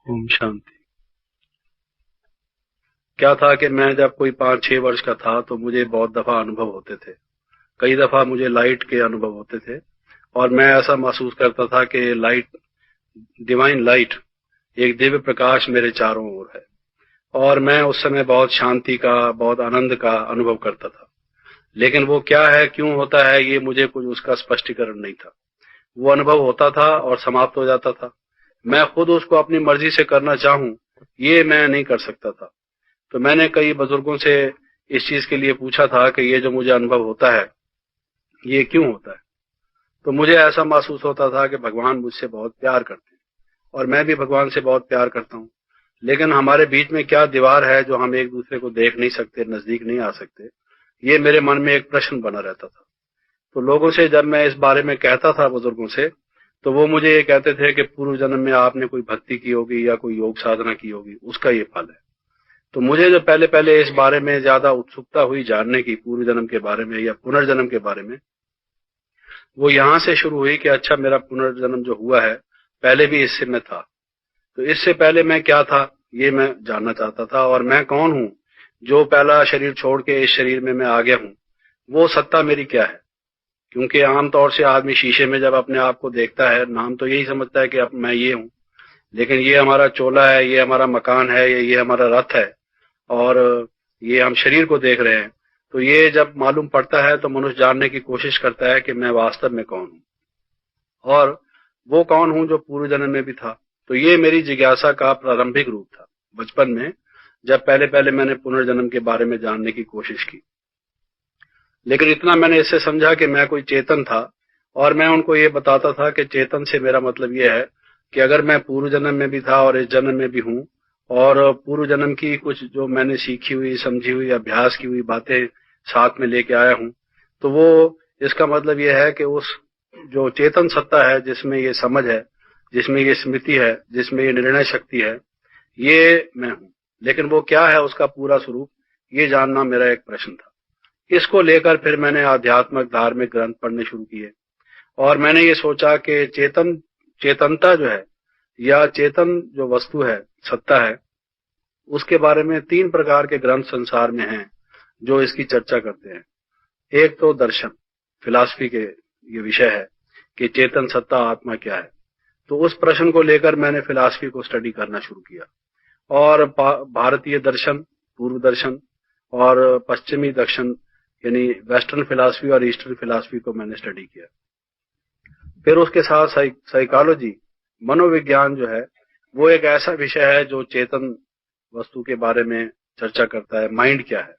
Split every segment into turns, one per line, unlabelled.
ओम शांति। क्या था कि मैं जब कोई 5-6 वर्ष का था तो मुझे बहुत दफा अनुभव होते थे। कई दफा मुझे लाइट के अनुभव होते थे और मैं ऐसा महसूस करता था कि लाइट, डिवाइन लाइट, एक दिव्य प्रकाश मेरे चारों ओर है और मैं उस समय बहुत शांति का, बहुत आनंद का अनुभव करता था। लेकिन वो क्या है, क्यों होता है, ये मुझे कुछ उसका स्पष्टीकरण नहीं था। वो अनुभव होता था और समाप्त हो जाता था। मैं खुद उसको अपनी मर्जी से करना चाहूं, ये मैं नहीं कर सकता था। तो मैंने कई बुजुर्गों से इस चीज के लिए पूछा था कि ये जो मुझे अनुभव होता है, ये क्यों होता है। तो मुझे ऐसा महसूस होता था कि भगवान मुझसे बहुत प्यार करते हैं और मैं भी भगवान से बहुत प्यार करता हूँ। लेकिन हमारे बीच में क्या दीवार है जो हम एक दूसरे को देख नहीं सकते, नजदीक नहीं आ सकते, ये मेरे मन में एक प्रश्न बना रहता था। तो लोगों से जब मैं इस बारे में कहता था, बुजुर्गों से, तो वो मुझे ये कहते थे कि पूर्व जन्म में आपने कोई भक्ति की होगी या कोई योग साधना की होगी, उसका ये फल है। तो मुझे जो पहले पहले इस बारे में ज्यादा उत्सुकता हुई जानने की, पूर्व जन्म के बारे में या पुनर्जन्म के बारे में, वो यहाँ से शुरू हुई कि अच्छा, मेरा पुनर्जन्म जो हुआ है, पहले भी इससे मैं था। तो इससे पहले मैं क्या था, ये मैं जानना चाहता था। और मैं कौन हूँ जो पहला शरीर छोड़ के इस शरीर में मैं आ गया हूँ, वो सत्ता मेरी क्या है। क्योंकि आमतौर से आदमी शीशे में जब अपने आप को देखता है, नाम तो यही समझता है कि अब मैं ये हूँ, लेकिन ये हमारा चोला है, ये हमारा मकान है, ये हमारा रथ है और ये हम शरीर को देख रहे हैं। तो ये जब मालूम पड़ता है तो मनुष्य जानने की कोशिश करता है कि मैं वास्तव में कौन हूँ और वो कौन हूँ जो पूर्व जन्म में भी था। तो ये मेरी जिज्ञासा का प्रारंभिक रूप था बचपन में, जब पहले पहले मैंने पुनर्जन्म के बारे में जानने की कोशिश की। लेकिन इतना मैंने इससे समझा कि मैं कोई चेतन था और मैं उनको ये बताता था कि चेतन से मेरा मतलब ये है कि अगर मैं पूर्व जन्म में भी था और इस जन्म में भी हूँ और पूर्व जन्म की कुछ जो मैंने सीखी हुई, समझी हुई, अभ्यास की हुई बातें साथ में लेके आया हूँ, तो वो, इसका मतलब ये है कि उस जो चेतन सत्ता है, जिसमें ये समझ है, जिसमें ये स्मृति है, जिसमें ये निर्णय शक्ति है, ये मैं हूँ। लेकिन वो क्या है, उसका पूरा स्वरूप, ये जानना मेरा एक प्रश्न था। इसको लेकर फिर मैंने आध्यात्मिक, धार्मिक ग्रंथ पढ़ने शुरू किए और मैंने ये सोचा कि चेतनता जो है या चेतन जो वस्तु है, सत्ता है, उसके बारे में 3 प्रकार के ग्रंथ संसार में हैं जो इसकी चर्चा करते हैं। एक तो दर्शन, फिलॉसफी के ये विषय है कि चेतन सत्ता आत्मा क्या है। तो उस प्रश्न को लेकर मैंने फिलॉसफी को स्टडी करना शुरू किया और भारतीय दर्शन, पूर्व दर्शन और पश्चिमी दर्शन, यानी वेस्टर्न फिलॉसफी और ईस्टर्न फिलॉसफी को मैंने स्टडी किया। फिर उसके साथ साइकोलॉजी, मनोविज्ञान जो है, वो एक ऐसा विषय है जो चेतन वस्तु के बारे में चर्चा करता है। माइंड क्या है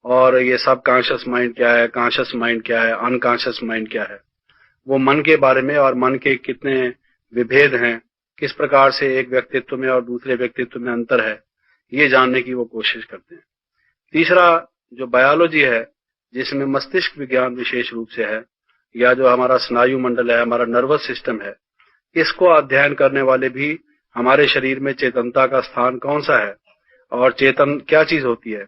और ये सब कॉन्शियस माइंड क्या है, कॉन्शियस माइंड क्या है, अनकॉन्शियस माइंड क्या है, वो मन के बारे में और मन के कितने विभेद हैं, किस प्रकार से एक व्यक्तित्व में और दूसरे व्यक्तित्व में अंतर है, ये जानने की वो कोशिश करते हैं। तीसरा जो बायोलॉजी है, जिसमें मस्तिष्क विज्ञान विशेष रूप से है, या जो हमारा स्नायु मंडल है, हमारा नर्वस सिस्टम है, इसको अध्ययन करने वाले भी हमारे शरीर में चेतनता का स्थान कौन सा है और चेतन क्या चीज होती है।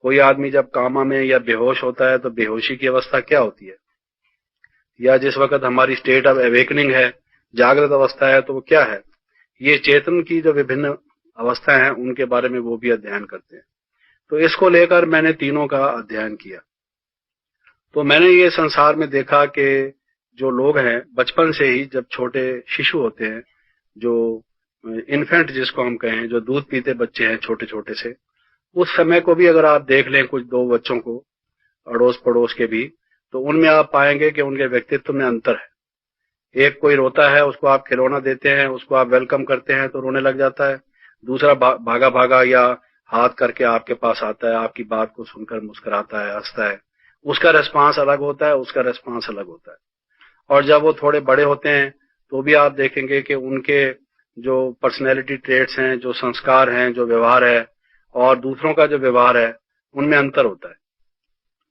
कोई आदमी जब कामा में या बेहोश होता है तो बेहोशी की अवस्था क्या होती है, या जिस वक्त हमारी स्टेट ऑफ अवेकनिंग है, जागृत अवस्था है, तो वो क्या है। ये चेतन की जो विभिन्न अवस्थाएं हैं, उनके बारे में वो भी अध्ययन करते हैं। तो इसको लेकर मैंने तीनों का अध्ययन किया। तो मैंने ये संसार में देखा कि जो लोग हैं, बचपन से ही जब छोटे शिशु होते हैं, जो इन्फेंट जिसको हम कहें, जो दूध पीते बच्चे हैं छोटे छोटे से, उस समय को भी अगर आप देख लें, कुछ 2 बच्चों को, अड़ोस पड़ोस के भी, तो उनमें आप पाएंगे कि उनके व्यक्तित्व में अंतर है। एक कोई रोता है, उसको आप खिलौना देते हैं, उसको आप वेलकम करते हैं तो रोने लग जाता है। दूसरा भागा भागा या हाथ करके आपके पास आता है, आपकी बात को सुनकर मुस्कुराता है, हंसता है। उसका रेस्पॉन्स अलग होता है, उसका रेस्पॉन्स अलग होता है। और जब वो थोड़े बड़े होते हैं तो भी आप देखेंगे कि उनके जो पर्सनैलिटी ट्रेट्स हैं, जो संस्कार हैं, जो व्यवहार है और दूसरों का जो व्यवहार है, उनमें अंतर होता है।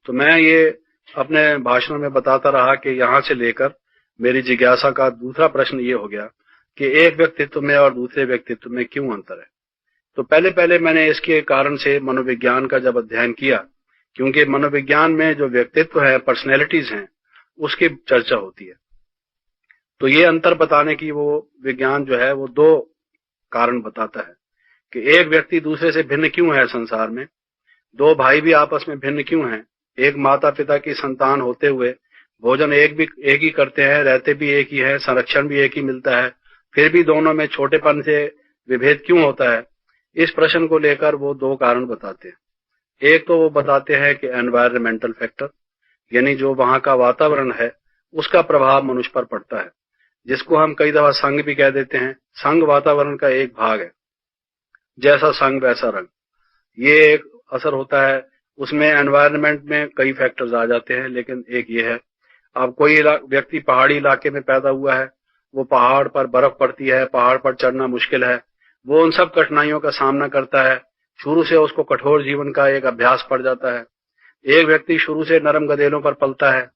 तो मैं ये अपने भाषणों में बताता रहा कि यहाँ से लेकर मेरी जिज्ञासा का दूसरा प्रश्न ये हो गया कि एक व्यक्तित्व में और दूसरे व्यक्तित्व में क्यों अंतर है। तो पहले पहले मैंने इसके कारण से मनोविज्ञान का जब अध्ययन किया, क्योंकि मनोविज्ञान में जो व्यक्तित्व है, पर्सनैलिटीज हैं, उसकी चर्चा होती है। तो ये अंतर बताने की वो विज्ञान जो है, वो 2 कारण बताता है कि एक व्यक्ति दूसरे से भिन्न क्यों है संसार में, दो भाई भी आपस में भिन्न क्यों हैं, एक माता पिता की संतान होते हुए भोजन एक ही करते हैं, रहते भी एक ही है, संरक्षण भी एक ही मिलता है, फिर भी दोनों में छोटेपन से विभेद क्यों होता है। इस प्रश्न को लेकर वो दो कारण बताते हैं। एक तो वो बताते हैं कि एनवायरमेंटल फैक्टर, यानी जो वहां का वातावरण है उसका प्रभाव मनुष्य पर पड़ता है, जिसको हम कई दफा संग भी कह देते हैं। संग वातावरण का एक भाग है, जैसा संग वैसा रंग, ये एक असर होता है। उसमें एनवायरनमेंट में कई फैक्टर्स आ जाते हैं, लेकिन एक ये है, अब कोई व्यक्ति पहाड़ी इलाके में पैदा हुआ है, वो पहाड़ पर बर्फ पड़ती है, पहाड़ पर चढ़ना मुश्किल है, वो उन सब कठिनाइयों का सामना करता है, शुरू से उसको कठोर जीवन का एक अभ्यास पड़ जाता है। एक व्यक्ति शुरू से नरम गदेलों पर पलता है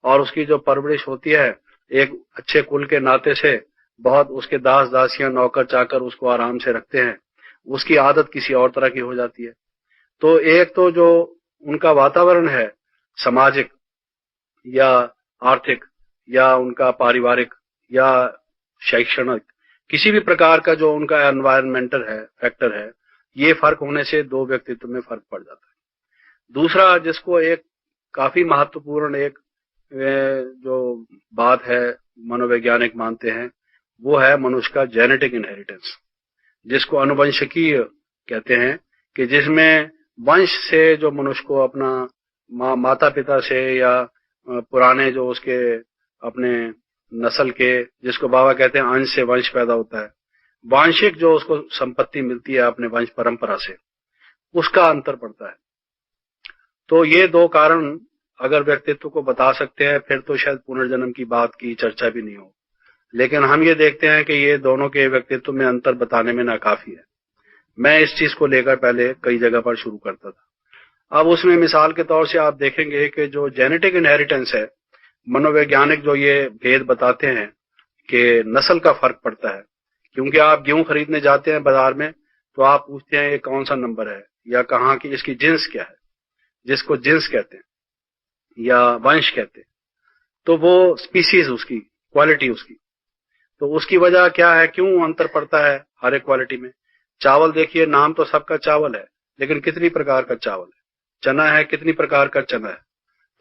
और उसकी जो परवरिश होती है एक अच्छे कुल के नाते से, बहुत उसके दास दासियां नौकर चाकर उसको आराम से रखते हैं, उसकी आदत किसी और तरह की हो जाती है। तो एक तो जो उनका वातावरण है, सामाजिक या आर्थिक या उनका पारिवारिक या शैक्षणिक, किसी भी प्रकार का जो उनका एनवायरमेंटल है फैक्टर है, ये फर्क होने से दो व्यक्तित्व में फर्क पड़ जाता है। दूसरा, जिसको एक काफी महत्वपूर्ण एक जो बात है मनोवैज्ञानिक मानते हैं, वो है मनुष्य का जेनेटिक इनहेरिटेंस, जिसको अनुवंशिकीय कहते हैं, कि जिसमें वंश से जो मनुष्य को अपना माता पिता से या पुराने जो उसके अपने नस्ल के, जिसको बाबा कहते हैं अंश से वंश पैदा होता है, वांशिक जो उसको संपत्ति मिलती है अपने वंश परंपरा से, उसका अंतर पड़ता है। तो ये दो कारण अगर व्यक्तित्व को बता सकते हैं, फिर तो शायद पुनर्जन्म की बात की चर्चा भी नहीं हो। लेकिन हम ये देखते हैं कि ये दोनों के व्यक्तित्व में अंतर बताने में नाकाफी है। मैं इस चीज को लेकर पहले कई जगह पर शुरू करता था। अब उसमें मिसाल के तौर से आप देखेंगे कि जो जेनेटिक इनहेरिटेंस है, मनोवैज्ञानिक जो ये भेद बताते हैं कि नस्ल का फर्क पड़ता है। क्योंकि आप गेहूं खरीदने जाते हैं बाजार में, तो आप पूछते हैं ये कौन सा नंबर है या कहाँ की, इसकी जिन्स क्या है, जिसको जिन्स कहते हैं या वंश कहते हैं। तो वो स्पीसीज उसकी, क्वालिटी उसकी, तो उसकी वजह क्या है, क्यों अंतर पड़ता है हर एक क्वालिटी में। चावल देखिए, नाम तो सबका चावल है, लेकिन कितनी प्रकार का चावल है, चना है कितनी प्रकार का चना है।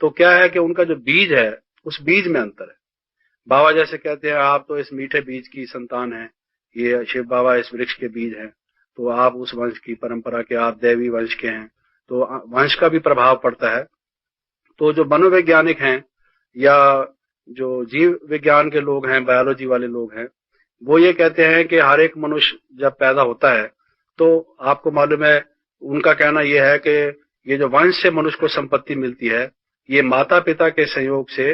तो क्या है कि उनका जो बीज है, उस बीज में अंतर है। बाबा जैसे कहते हैं आप तो इस मीठे बीज की संतान है, ये शिव बाबा इस वृक्ष के बीज हैं, तो आप उस वंश की परंपरा के, आप देवी वंश के हैं, तो वंश का भी प्रभाव पड़ता है। तो जो मनोवैज्ञानिक हैं या जो जीव विज्ञान के लोग हैं, बायोलॉजी वाले लोग हैं, वो ये कहते हैं कि हर एक मनुष्य जब पैदा होता है, तो आपको मालूम है उनका कहना यह है कि ये जो वंश से मनुष्य को संपत्ति मिलती है, ये माता पिता के संयोग से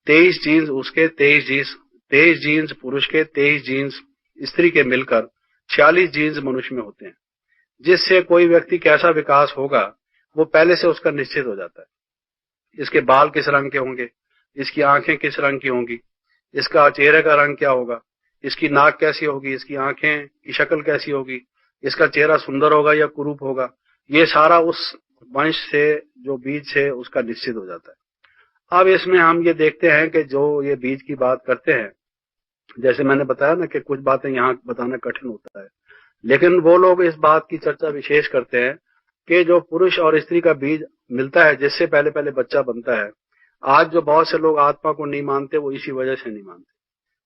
23 जीन्स उसके, 23 जीन्स पुरुष के, 23 जीन्स स्त्री के मिलकर 46 जीन्स मनुष्य में होते हैं, जिससे कोई व्यक्ति कैसा विकास होगा वो पहले से उसका निश्चित हो जाता है। इसके बाल किस रंग के होंगे, इसकी आंखें किस रंग की होंगी, इसका चेहरे का रंग क्या होगा, इसकी नाक कैसी होगी, इसकी आंखें की शक्ल कैसी होगी, इसका चेहरा सुंदर होगा या कुरूप होगा, ये सारा उस वंश से, जो बीज से उसका निश्चित हो जाता है। अब इसमें हम ये देखते हैं कि जो ये बीज की बात करते हैं, जैसे मैंने बताया ना कि कुछ बातें यहाँ बताना कठिन होता है, लेकिन वो लोग इस बात की चर्चा विशेष करते हैं कि जो पुरुष और स्त्री का बीज मिलता है, जिससे पहले पहले बच्चा बनता है, आज जो बहुत से लोग आत्मा को नहीं मानते, वो इसी वजह से नहीं मानते।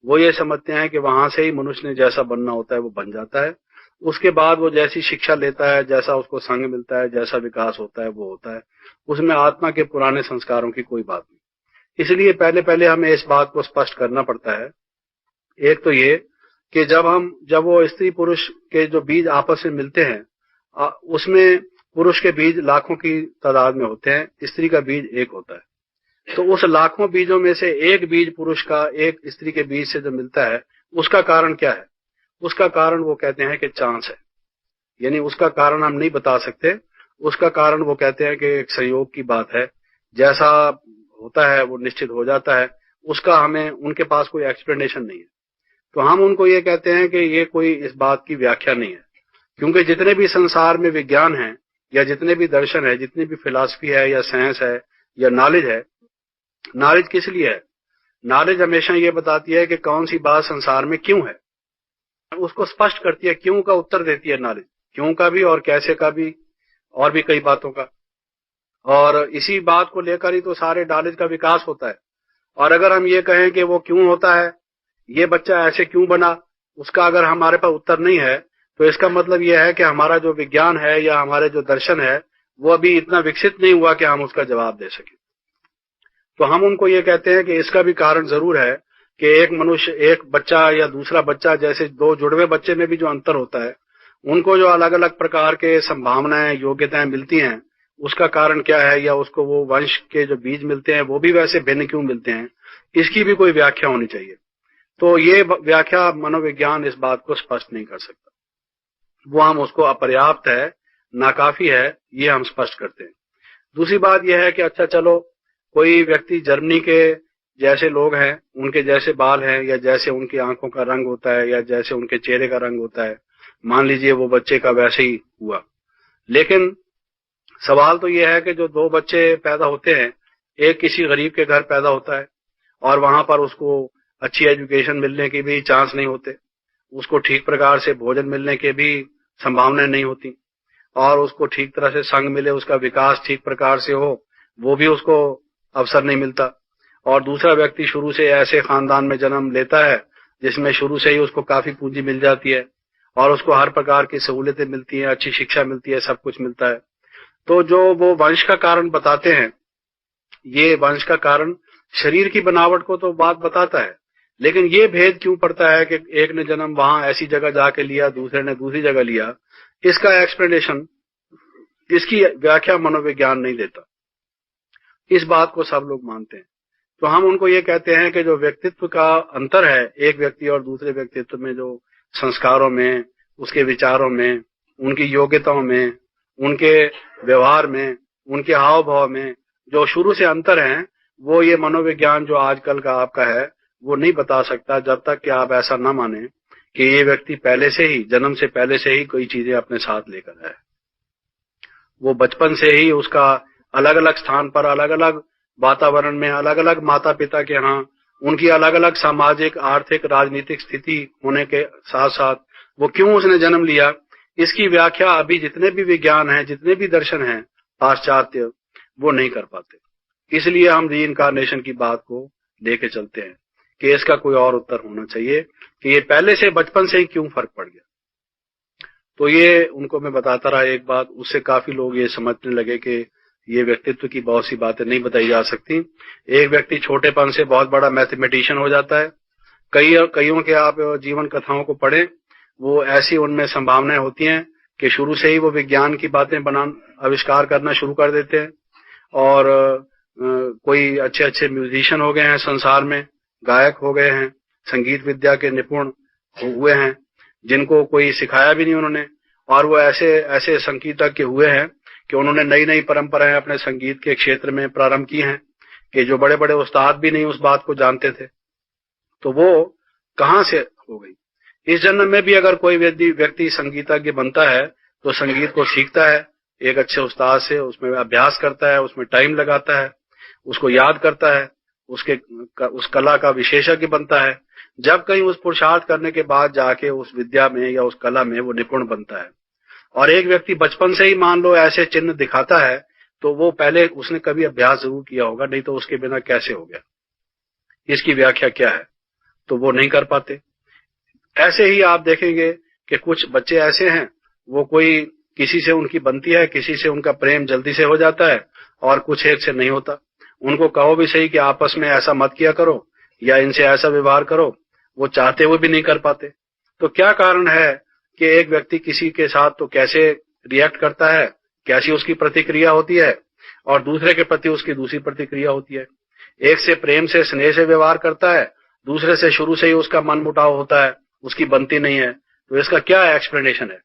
वो ये समझते हैं कि वहां से ही मनुष्य ने जैसा बनना होता है वो बन जाता है, उसके बाद वो जैसी शिक्षा लेता है, जैसा उसको संग मिलता है, जैसा विकास होता है वो होता है, उसमें आत्मा के पुराने संस्कारों की कोई बात नहीं। इसलिए पहले पहले हमें इस बात को स्पष्ट करना पड़ता है। एक तो ये कि जब वो स्त्री पुरुष के जो बीज आपस में मिलते हैं, उसमें पुरुष के बीज लाखों की तादाद में होते हैं, स्त्री का बीज एक होता है। तो उस लाखों बीजों में से एक बीज पुरुष का एक स्त्री के बीज से जो मिलता है, उसका कारण क्या है? उसका कारण वो कहते हैं कि चांस है, यानी उसका कारण हम नहीं बता सकते। उसका कारण वो कहते हैं कि एक संयोग की बात है, जैसा होता है वो निश्चित हो जाता है, उसका हमें, उनके पास कोई एक्सप्लेनेशन नहीं है। तो हम उनको ये कहते हैं कि ये कोई इस बात की व्याख्या नहीं है, क्योंकि जितने भी संसार में विज्ञान है या जितने भी दर्शन है, जितनी भी फिलॉसफी है या साइंस है या नॉलेज है, नॉलेज किस लिए है? नॉलेज हमेशा ये बताती है कि कौन सी बात संसार में क्यों है। उसको स्पष्ट करती है, क्यों का उत्तर देती है नॉलेज, क्यों का भी और कैसे का भी और भी कई बातों का। और इसी बात को लेकर ही तो सारे नॉलेज का विकास होता है। और अगर हम ये कहें कि वो क्यों होता है, ये बच्चा ऐसे क्यों बना, उसका अगर हमारे पास उत्तर नहीं है, तो इसका मतलब यह है कि हमारा जो विज्ञान है या हमारे जो दर्शन है वो अभी इतना विकसित नहीं हुआ कि हम उसका जवाब दे सकें। तो हम उनको ये कहते हैं कि इसका भी कारण जरूर है कि एक मनुष्य, एक बच्चा या दूसरा बच्चा, जैसे दो जुड़वे बच्चे में भी जो अंतर होता है, उनको जो अलग अलग प्रकार के संभावनाएं, योग्यताएं मिलती हैं, उसका कारण क्या है, या उसको वो वंश के जो बीज मिलते हैं वो भी वैसे भिन्न क्यों मिलते हैं, इसकी भी कोई व्याख्या होनी चाहिए। तो ये व्याख्या मनोविज्ञान इस बात को स्पष्ट नहीं कर सकता, वो हम उसको अपर्याप्त है, नाकाफी है, ये हम स्पष्ट करते हैं। दूसरी बात यह है कि अच्छा चलो, कोई व्यक्ति जर्मनी के जैसे लोग हैं, उनके जैसे बाल हैं, या जैसे उनकी आंखों का रंग होता है, या जैसे उनके चेहरे का रंग होता है, मान लीजिए वो बच्चे का वैसे ही हुआ। लेकिन सवाल तो यह है कि जो दो बच्चे पैदा होते हैं, एक किसी गरीब के घर पैदा होता है और वहां पर उसको अच्छी एजुकेशन मिलने के भी चांस नहीं होते, उसको ठीक प्रकार से भोजन मिलने के भी संभावनाएं नहीं होती, और उसको ठीक तरह से संग मिले, उसका विकास ठीक प्रकार से हो, वो भी उसको अवसर नहीं मिलता। और दूसरा व्यक्ति शुरू से ऐसे खानदान में जन्म लेता है जिसमें शुरू से ही उसको काफी पूंजी मिल जाती है और उसको हर प्रकार की सहूलियतें मिलती हैं, अच्छी शिक्षा मिलती है, सब कुछ मिलता है। तो जो वो वंश का कारण बताते हैं, ये वंश का कारण शरीर की बनावट को तो बात बताता है, लेकिन ये भेद क्यों पड़ता है कि एक ने जन्म वहां ऐसी जगह जाके लिया, दूसरे ने दूसरी जगह लिया, इसका एक्सप्लेनेशन, इसकी व्याख्या मनोविज्ञान नहीं देता। इस बात को सब लोग मानते हैं। तो हम उनको ये कहते हैं कि जो व्यक्तित्व का अंतर है एक व्यक्ति और दूसरे व्यक्तित्व में, जो संस्कारों में, उसके विचारों में, उनकी योग्यताओं में, उनके व्यवहार में, उनके हाव भाव में जो शुरू से अंतर है, वो ये मनोविज्ञान जो आजकल का आपका है वो नहीं बता सकता, जब तक कि आप ऐसा न माने कि ये व्यक्ति पहले से ही, जन्म से पहले से ही कोई चीजें अपने साथ लेकर आए। वो बचपन से ही उसका अलग अलग स्थान पर, अलग अलग वातावरण में, अलग अलग माता पिता के यहाँ, उनकी अलग अलग सामाजिक, आर्थिक, राजनीतिक स्थिति होने के साथ साथ वो क्यों उसने जन्म लिया, इसकी व्याख्या अभी जितने भी विज्ञान हैं, जितने भी दर्शन हैं पाश्चात्य, वो नहीं कर पाते। इसलिए हम रीइंकार्नेशन की बात को लेके चलते हैं कि इसका कोई और उत्तर होना चाहिए कि ये पहले से, बचपन से ही क्यों फर्क पड़ गया। तो ये उनको मैं बताता रहा एक बात, उससे काफी लोग ये समझने लगे कि ये व्यक्तित्व की बहुत सी बातें नहीं बताई जा सकती। एक व्यक्ति छोटेपन से बहुत बड़ा मैथमेटिशियन हो जाता है। कईयों के आप जीवन कथाओं को पढ़ें, वो ऐसी उनमें संभावनाएं होती हैं कि शुरू से ही वो विज्ञान की बातें आविष्कार करना शुरू कर देते हैं। और कोई अच्छे अच्छे म्यूजिशियन हो गए हैं संसार में, गायक हो गए हैं, संगीत विद्या के निपुण हुए हैं, जिनको कोई सिखाया भी नहीं उन्होंने, और वो ऐसे ऐसे संगीतज्ञ हुए हैं कि उन्होंने नई नई परंपराएं अपने संगीत के क्षेत्र में प्रारंभ की हैं कि जो बड़े बड़े उस्ताद भी नहीं उस बात को जानते थे। तो वो कहां से हो गई। इस जन्म में भी अगर कोई व्यक्ति संगीतज्ञ बनता है तो संगीत को सीखता है एक अच्छे उस्ताद से, उसमें अभ्यास करता है, उसमें टाइम लगाता है, उसको याद करता है, उस कला का विशेषज्ञ बनता है। जब कहीं उस पुरुषार्थ करने के बाद जाके उस विद्या में या उस कला में वो निपुण बनता है। और एक व्यक्ति बचपन से ही मान लो ऐसे चिन्ह दिखाता है, तो वो पहले उसने कभी अभ्यास जरूर किया होगा, नहीं तो उसके बिना कैसे हो गया, इसकी व्याख्या क्या है, तो वो नहीं कर पाते। ऐसे ही आप देखेंगे कि कुछ बच्चे ऐसे हैं, वो कोई किसी से उनकी बनती है, किसी से उनका प्रेम जल्दी से हो जाता है और कुछ एक से नहीं होता। उनको कहो भी सही कि आपस में ऐसा मत किया करो या इनसे ऐसा व्यवहार करो, वो चाहते हुए भी नहीं कर पाते। तो क्या कारण है कि एक व्यक्ति किसी के साथ तो कैसे रिएक्ट करता है, कैसी उसकी प्रतिक्रिया होती है, और दूसरे के प्रति उसकी दूसरी प्रतिक्रिया होती है। एक से प्रेम से, स्नेह से व्यवहार करता है, दूसरे से शुरू से ही उसका मन मुटाव होता है, उसकी बनती नहीं है। तो इसका क्या एक्सप्लेनेशन है,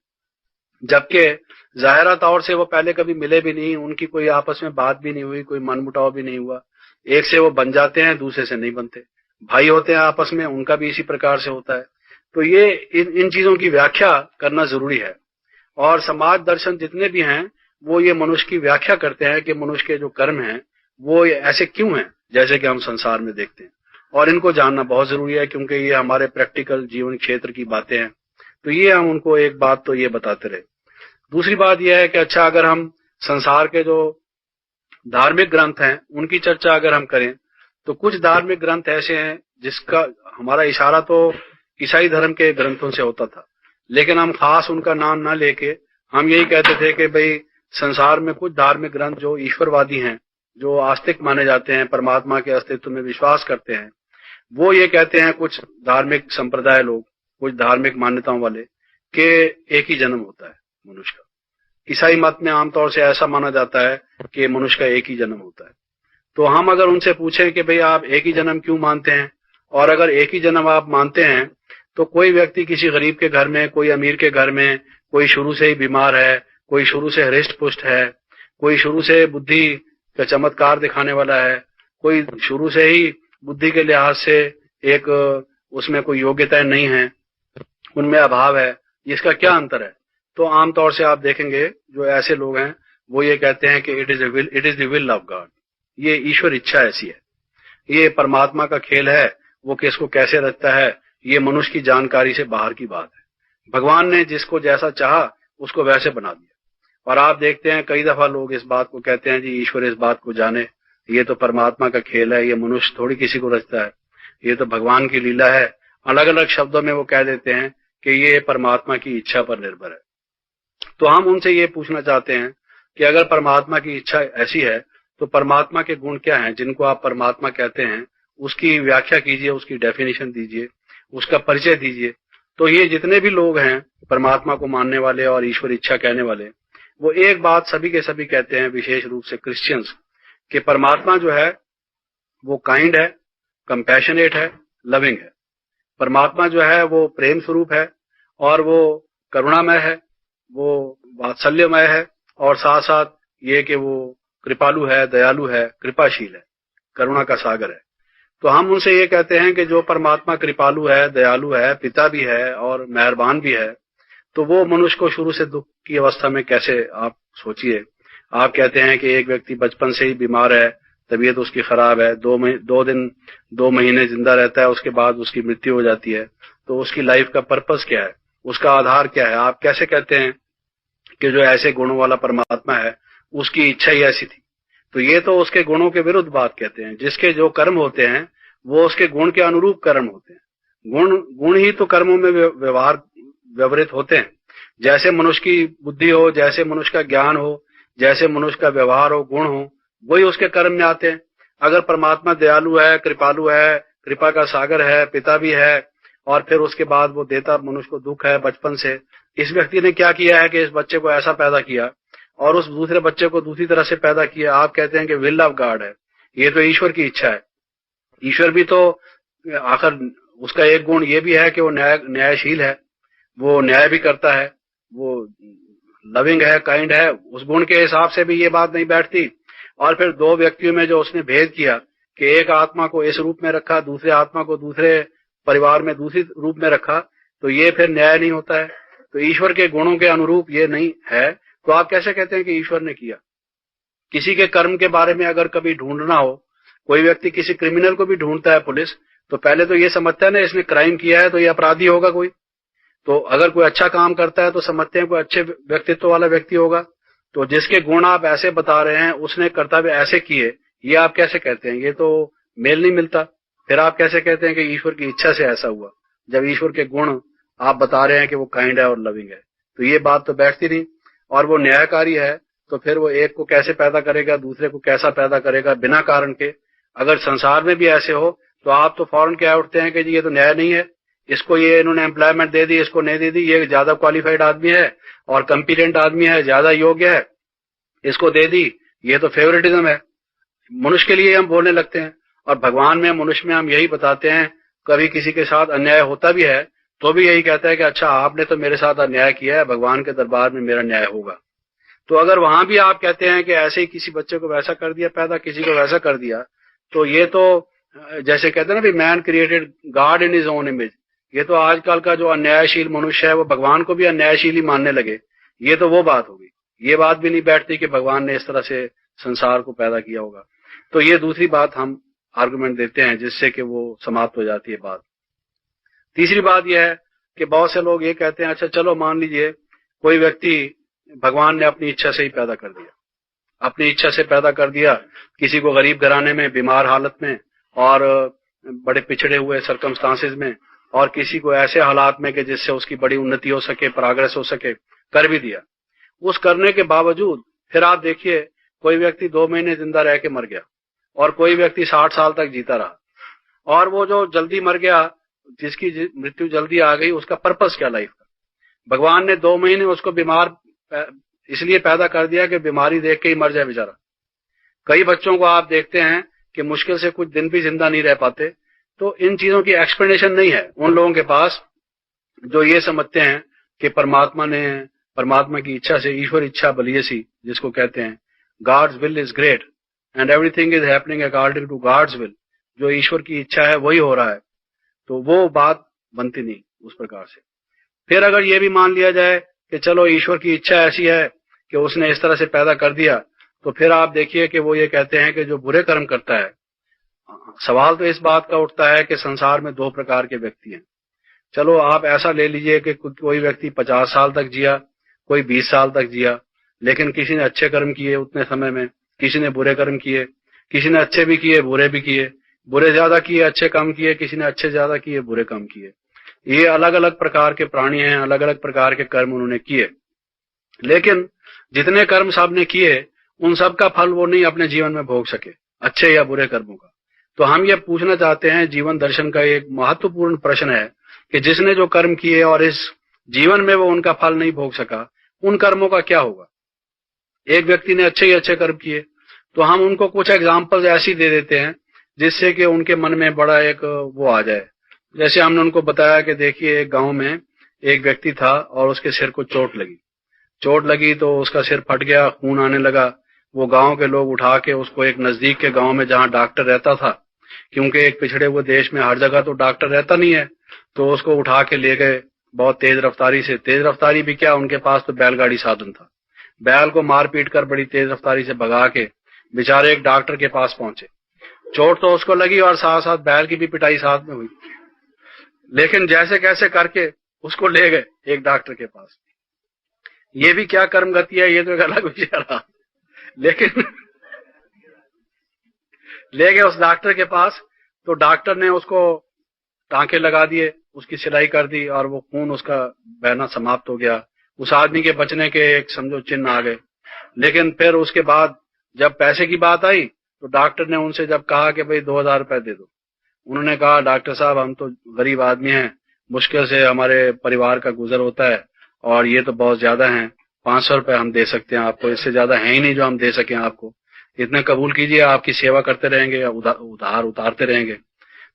जबकि जाहिरा तौर से वो पहले कभी मिले भी नहीं, उनकी कोई आपस में बात भी नहीं हुई, कोई मन मुटाव भी नहीं हुआ। एक से वो बन जाते हैं, दूसरे से नहीं बनते। भाई होते हैं आपस में, उनका भी इसी प्रकार से होता है। तो ये इन चीजों की व्याख्या करना जरूरी है। और समाज दर्शन जितने भी हैं वो ये मनुष्य की व्याख्या करते हैं कि मनुष्य के जो कर्म हैं वो ऐसे क्यों हैं जैसे कि हम संसार में देखते हैं, और इनको जानना बहुत जरूरी है, क्योंकि ये हमारे प्रैक्टिकल जीवन क्षेत्र की बातें हैं। तो ये हम उनको एक बात तो ये बताते रहे। दूसरी बात यह है कि अच्छा, अगर हम संसार के जो धार्मिक ग्रंथ हैं उनकी चर्चा अगर हम करें तो कुछ धार्मिक ग्रंथ ऐसे हैं जिसका हमारा इशारा तो ईसाई धर्म के ग्रंथों से होता था, लेकिन हम खास उनका नाम ना लेके हम यही कहते थे कि भाई संसार में कुछ धार्मिक ग्रंथ जो ईश्वरवादी हैं, जो आस्तिक माने जाते हैं, परमात्मा के अस्तित्व में विश्वास करते हैं, वो ये कहते हैं, कुछ धार्मिक संप्रदाय लोग, कुछ धार्मिक मान्यताओं वाले, कि एक ही जन्म होता है मनुष्य का। ईसाई मत में आमतौर से ऐसा माना जाता है कि मनुष्य का एक ही जन्म होता है। तो हम अगर उनसे पूछें कि भाई आप एक ही जन्म क्यों मानते हैं, और अगर एक ही जन्म आप मानते हैं तो कोई व्यक्ति किसी गरीब के घर में, कोई अमीर के घर में, कोई शुरू से ही बीमार है, कोई शुरू से हृष्ट पुष्ट है, कोई शुरू से बुद्धि का चमत्कार दिखाने वाला है, कोई शुरू से ही बुद्धि के लिहाज से एक उसमें कोई योग्यता नहीं है, उनमें अभाव है, इसका क्या अंतर है? तो आमतौर से आप देखेंगे जो ऐसे लोग हैं वो ये कहते हैं कि it is the will of God, ये ईश्वर इच्छा ऐसी है, ये परमात्मा का खेल है, वो किसको कैसे रचता है ये मनुष्य की जानकारी से बाहर की बात है। भगवान ने जिसको जैसा चाहा उसको वैसे बना दिया। और आप देखते हैं कई दफा लोग इस बात को कहते हैं, जी ईश्वर इस बात को जाने, ये तो परमात्मा का खेल है, ये मनुष्य थोड़ी किसी को रचता है, ये तो भगवान की लीला है। अलग अलग शब्दों में वो कह देते हैं कि ये परमात्मा की इच्छा पर निर्भर है। तो हम उनसे ये पूछना चाहते हैं कि अगर परमात्मा की इच्छा ऐसी है तो परमात्मा के गुण क्या हैं जिनको आप परमात्मा कहते हैं, उसकी व्याख्या कीजिए, उसकी डेफिनेशन दीजिए, उसका परिचय दीजिए। तो ये जितने भी लोग हैं परमात्मा को मानने वाले और ईश्वर इच्छा कहने वाले, वो एक बात सभी के सभी कहते हैं, विशेष रूप से क्रिश्चियंस, कि परमात्मा जो है वो काइंड है, कंपैशनेट है, लविंग है। परमात्मा जो है वो प्रेम स्वरूप है और वो करुणामय है, वो वात्सल्यमय है, और साथ साथ ये कि वो कृपालु है, दयालु है, कृपाशील है, करुणा का सागर है। तो हम उनसे ये कहते हैं कि जो परमात्मा कृपालु है, दयालु है, पिता भी है और मेहरबान भी है, तो वो मनुष्य को शुरू से दुख की अवस्था में कैसे, आप सोचिए, आप कहते हैं कि एक व्यक्ति बचपन से ही बीमार है, तबीयत उसकी खराब है, 2 महीने जिंदा रहता है, उसके बाद उसकी मृत्यु हो जाती है, तो उसकी लाइफ का पर्पस क्या है, उसका आधार क्या है? आप कैसे कहते हैं कि जो ऐसे गुणों वाला परमात्मा है उसकी इच्छा ही ऐसी थी? तो ये तो उसके गुणों के विरुद्ध बात कहते हैं। जिसके जो कर्म होते हैं वो उसके गुण के अनुरूप कर्म होते हैं। गुण ही तो कर्मों में व्यवहारित होते हैं। जैसे मनुष्य की बुद्धि हो, जैसे मनुष्य का ज्ञान हो, जैसे मनुष्य का व्यवहार हो, गुण हो, वही उसके कर्म में आते हैं। अगर परमात्मा दयालु है, कृपालु है, कृपा का सागर है, पिता भी है, और फिर उसके बाद वो देता मनुष्य को दुख है बचपन से, इस व्यक्ति ने क्या किया है कि इस बच्चे को ऐसा पैदा किया और उस दूसरे बच्चे को दूसरी तरह से पैदा किया, आप कहते हैं कि विल ऑफ गॉड है, ये तो ईश्वर की इच्छा है। ईश्वर भी तो आखिर उसका एक गुण ये भी है कि वो न्यायशील है, वो न्याय भी करता है, वो लविंग है, काइंड है। उस गुण के हिसाब से भी ये बात नहीं बैठती। और फिर दो व्यक्तियों में जो उसने भेद किया कि एक आत्मा को इस रूप में रखा, दूसरे आत्मा को दूसरे परिवार में दूसरी रूप में रखा, तो ये फिर न्याय नहीं होता है। तो ईश्वर के गुणों के अनुरूप ये नहीं है, तो आप कैसे कहते हैं कि ईश्वर ने किया? किसी के कर्म के बारे में अगर कभी ढूंढना हो, कोई व्यक्ति किसी क्रिमिनल को भी ढूंढता है पुलिस, तो पहले तो ये समझता है ना इसने क्राइम किया है तो ये अपराधी होगा कोई। तो अगर कोई अच्छा काम करता है तो समझते हैं कोई अच्छे व्यक्तित्व वाला व्यक्ति होगा। तो जिसके गुण आप ऐसे बता रहे हैं उसने कर्तव्य ऐसे किए, ये आप कैसे कहते हैं? ये तो मेल नहीं मिलता। फिर आप कैसे कहते हैं कि ईश्वर की इच्छा से ऐसा हुआ, जब ईश्वर के गुण आप बता रहे हैं कि वो काइंड है और लविंग है? तो ये बात तो बैठती नहीं। और वो न्यायकारी है, तो फिर वो एक को कैसे पैदा करेगा, दूसरे को कैसा पैदा करेगा बिना कारण के? अगर संसार में भी ऐसे हो तो आप तो फौरन क्या उठते हैं कि जी ये तो न्याय नहीं है, इसको ये इन्होंने एम्प्लॉयमेंट दे दी, इसको नहीं दे दी, ये ज्यादा क्वालिफाइड आदमी है और कॉम्पिटेंट आदमी है, ज्यादा योग्य है, इसको दे दी, ये तो फेवरेटिज्म है। मनुष्य के लिए हम बोलने लगते हैं। और भगवान में, मनुष्य में हम यही बताते हैं। कभी किसी के साथ अन्याय होता भी है तो भी यही कहता है कि अच्छा आपने तो मेरे साथ अन्याय किया है, भगवान के दरबार में मेरा न्याय होगा। तो अगर वहां भी आप कहते हैं कि ऐसे ही किसी बच्चे को वैसा कर दिया पैदा, किसी को वैसा कर दिया, तो ये तो जैसे कहते हैं ना, man created God in his own image, ये तो आजकल का जो अन्यायशील मनुष्य है वो भगवान को भी अन्यायशील ही मानने लगे। ये तो वो बात होगी। ये बात भी नहीं बैठती कि भगवान ने इस तरह से संसार को पैदा किया होगा। तो ये दूसरी बात हम आर्गुमेंट देते हैं जिससे कि वो समाप्त हो जाती है बात। तीसरी बात यह है कि बहुत से लोग ये कहते हैं, अच्छा चलो मान लीजिए कोई व्यक्ति भगवान ने अपनी इच्छा से ही पैदा कर दिया, अपनी इच्छा से पैदा कर दिया, किसी को गरीब घराने में, बीमार हालत में और बड़े पिछड़े हुए सर्कमस्टांसेस में, और किसी को ऐसे हालात में कि जिससे उसकी बड़ी उन्नति हो सके, प्रोग्रेस हो सके, कर भी दिया। उस करने के बावजूद फिर आप देखिए कोई व्यक्ति 2 महीने जिंदा रह के मर गया और कोई व्यक्ति 60 साल तक जीता रहा, और वो जो जल्दी मर गया, जिसकी मृत्यु जल्दी आ गई, उसका पर्पस क्या लाइफ का? भगवान ने 2 महीने उसको बीमार इसलिए पैदा कर दिया कि बीमारी देख के ही मर जाए बेचारा। कई बच्चों को आप देखते हैं कि मुश्किल से कुछ दिन भी जिंदा नहीं रह पाते। तो इन चीजों की एक्सप्लेनेशन नहीं है उन लोगों के पास जो ये समझते हैं कि परमात्मा की इच्छा से, ईश्वर इच्छा बलियसी जिसको कहते हैं, God's will is great and everything is happening according to God's will, जो ईश्वर की इच्छा है वही हो रहा है। तो वो बात बनती नहीं उस प्रकार से। फिर अगर ये भी मान लिया जाए कि चलो ईश्वर की इच्छा ऐसी है कि उसने इस तरह से पैदा कर दिया, तो फिर आप देखिए कि वो ये कहते हैं कि जो बुरे कर्म करता है, सवाल तो इस बात का उठता है कि संसार में 2 प्रकार के व्यक्ति हैं। चलो आप ऐसा ले लीजिए कि कोई व्यक्ति 50 साल तक जिया, कोई 20 साल तक जिया, लेकिन किसी ने अच्छे कर्म किए उतने समय में, किसी ने बुरे कर्म किए, किसी ने अच्छे भी किए बुरे भी किए, बुरे ज्यादा किए अच्छे कम किए, किसी ने अच्छे ज्यादा किए बुरे कम किए। ये अलग अलग प्रकार के प्राणी हैं, अलग अलग प्रकार के कर्म उन्होंने किए, लेकिन जितने कर्म सबने किए उन सब का फल वो नहीं अपने जीवन में भोग सके, अच्छे या बुरे कर्मों का। तो हम ये पूछना चाहते हैं, जीवन दर्शन का एक महत्वपूर्ण प्रश्न है कि जिसने जो कर्म किए और इस जीवन में वो उनका फल नहीं भोग सका, उन कर्मों का क्या होगा? एक व्यक्ति ने अच्छे ही अच्छे कर्म किए, तो हम उनको कुछ एग्जाम्पल्स ऐसी दे देते हैं जिससे कि उनके मन में बड़ा एक वो आ जाए। जैसे हमने उनको बताया कि देखिए एक गांव में एक व्यक्ति था और उसके सिर को चोट लगी तो उसका सिर फट गया, खून आने लगा। वो गांव के लोग उठा के उसको एक नजदीक के गांव में जहां डॉक्टर रहता था, क्योंकि एक पिछड़े हुए देश में हर जगह तो डॉक्टर रहता नहीं है, तो उसको उठा के ले गए बहुत तेज रफ्तारी से। तेज रफ्तारी भी क्या, उनके पास तो बैलगाड़ी साधन था। बैल को मार पीट कर बड़ी तेज रफ्तारी से भगा के बेचारे एक डॉक्टर के पास पहुंचे। चोट तो उसको लगी और साथ साथ बैल की भी पिटाई साथ में हुई, लेकिन जैसे कैसे करके उसको ले गए एक डॉक्टर के पास। ये भी क्या कर्म गति है, ये तो एक अलग विषय रहा। लेकिन ले गए उस डॉक्टर के पास, तो डॉक्टर ने उसको टांके लगा दिए, उसकी सिलाई कर दी और वो खून उसका बहना समाप्त हो गया। उस आदमी के बचने के एक समझो चिन्ह आ गए। लेकिन फिर उसके बाद जब पैसे की बात आई तो डॉक्टर ने उनसे जब कहा कि भाई 2000 रुपए दे दो, उन्होंने कहा डॉक्टर साहब हम तो गरीब आदमी हैं, मुश्किल से हमारे परिवार का गुजर होता है और ये तो बहुत ज्यादा है, 500 रुपए हम दे सकते हैं आपको, इससे ज्यादा है ही नहीं जो हम दे सकें आपको, इतने कबूल कीजिए, आपकी सेवा करते रहेंगे या उधार उतारते रहेंगे।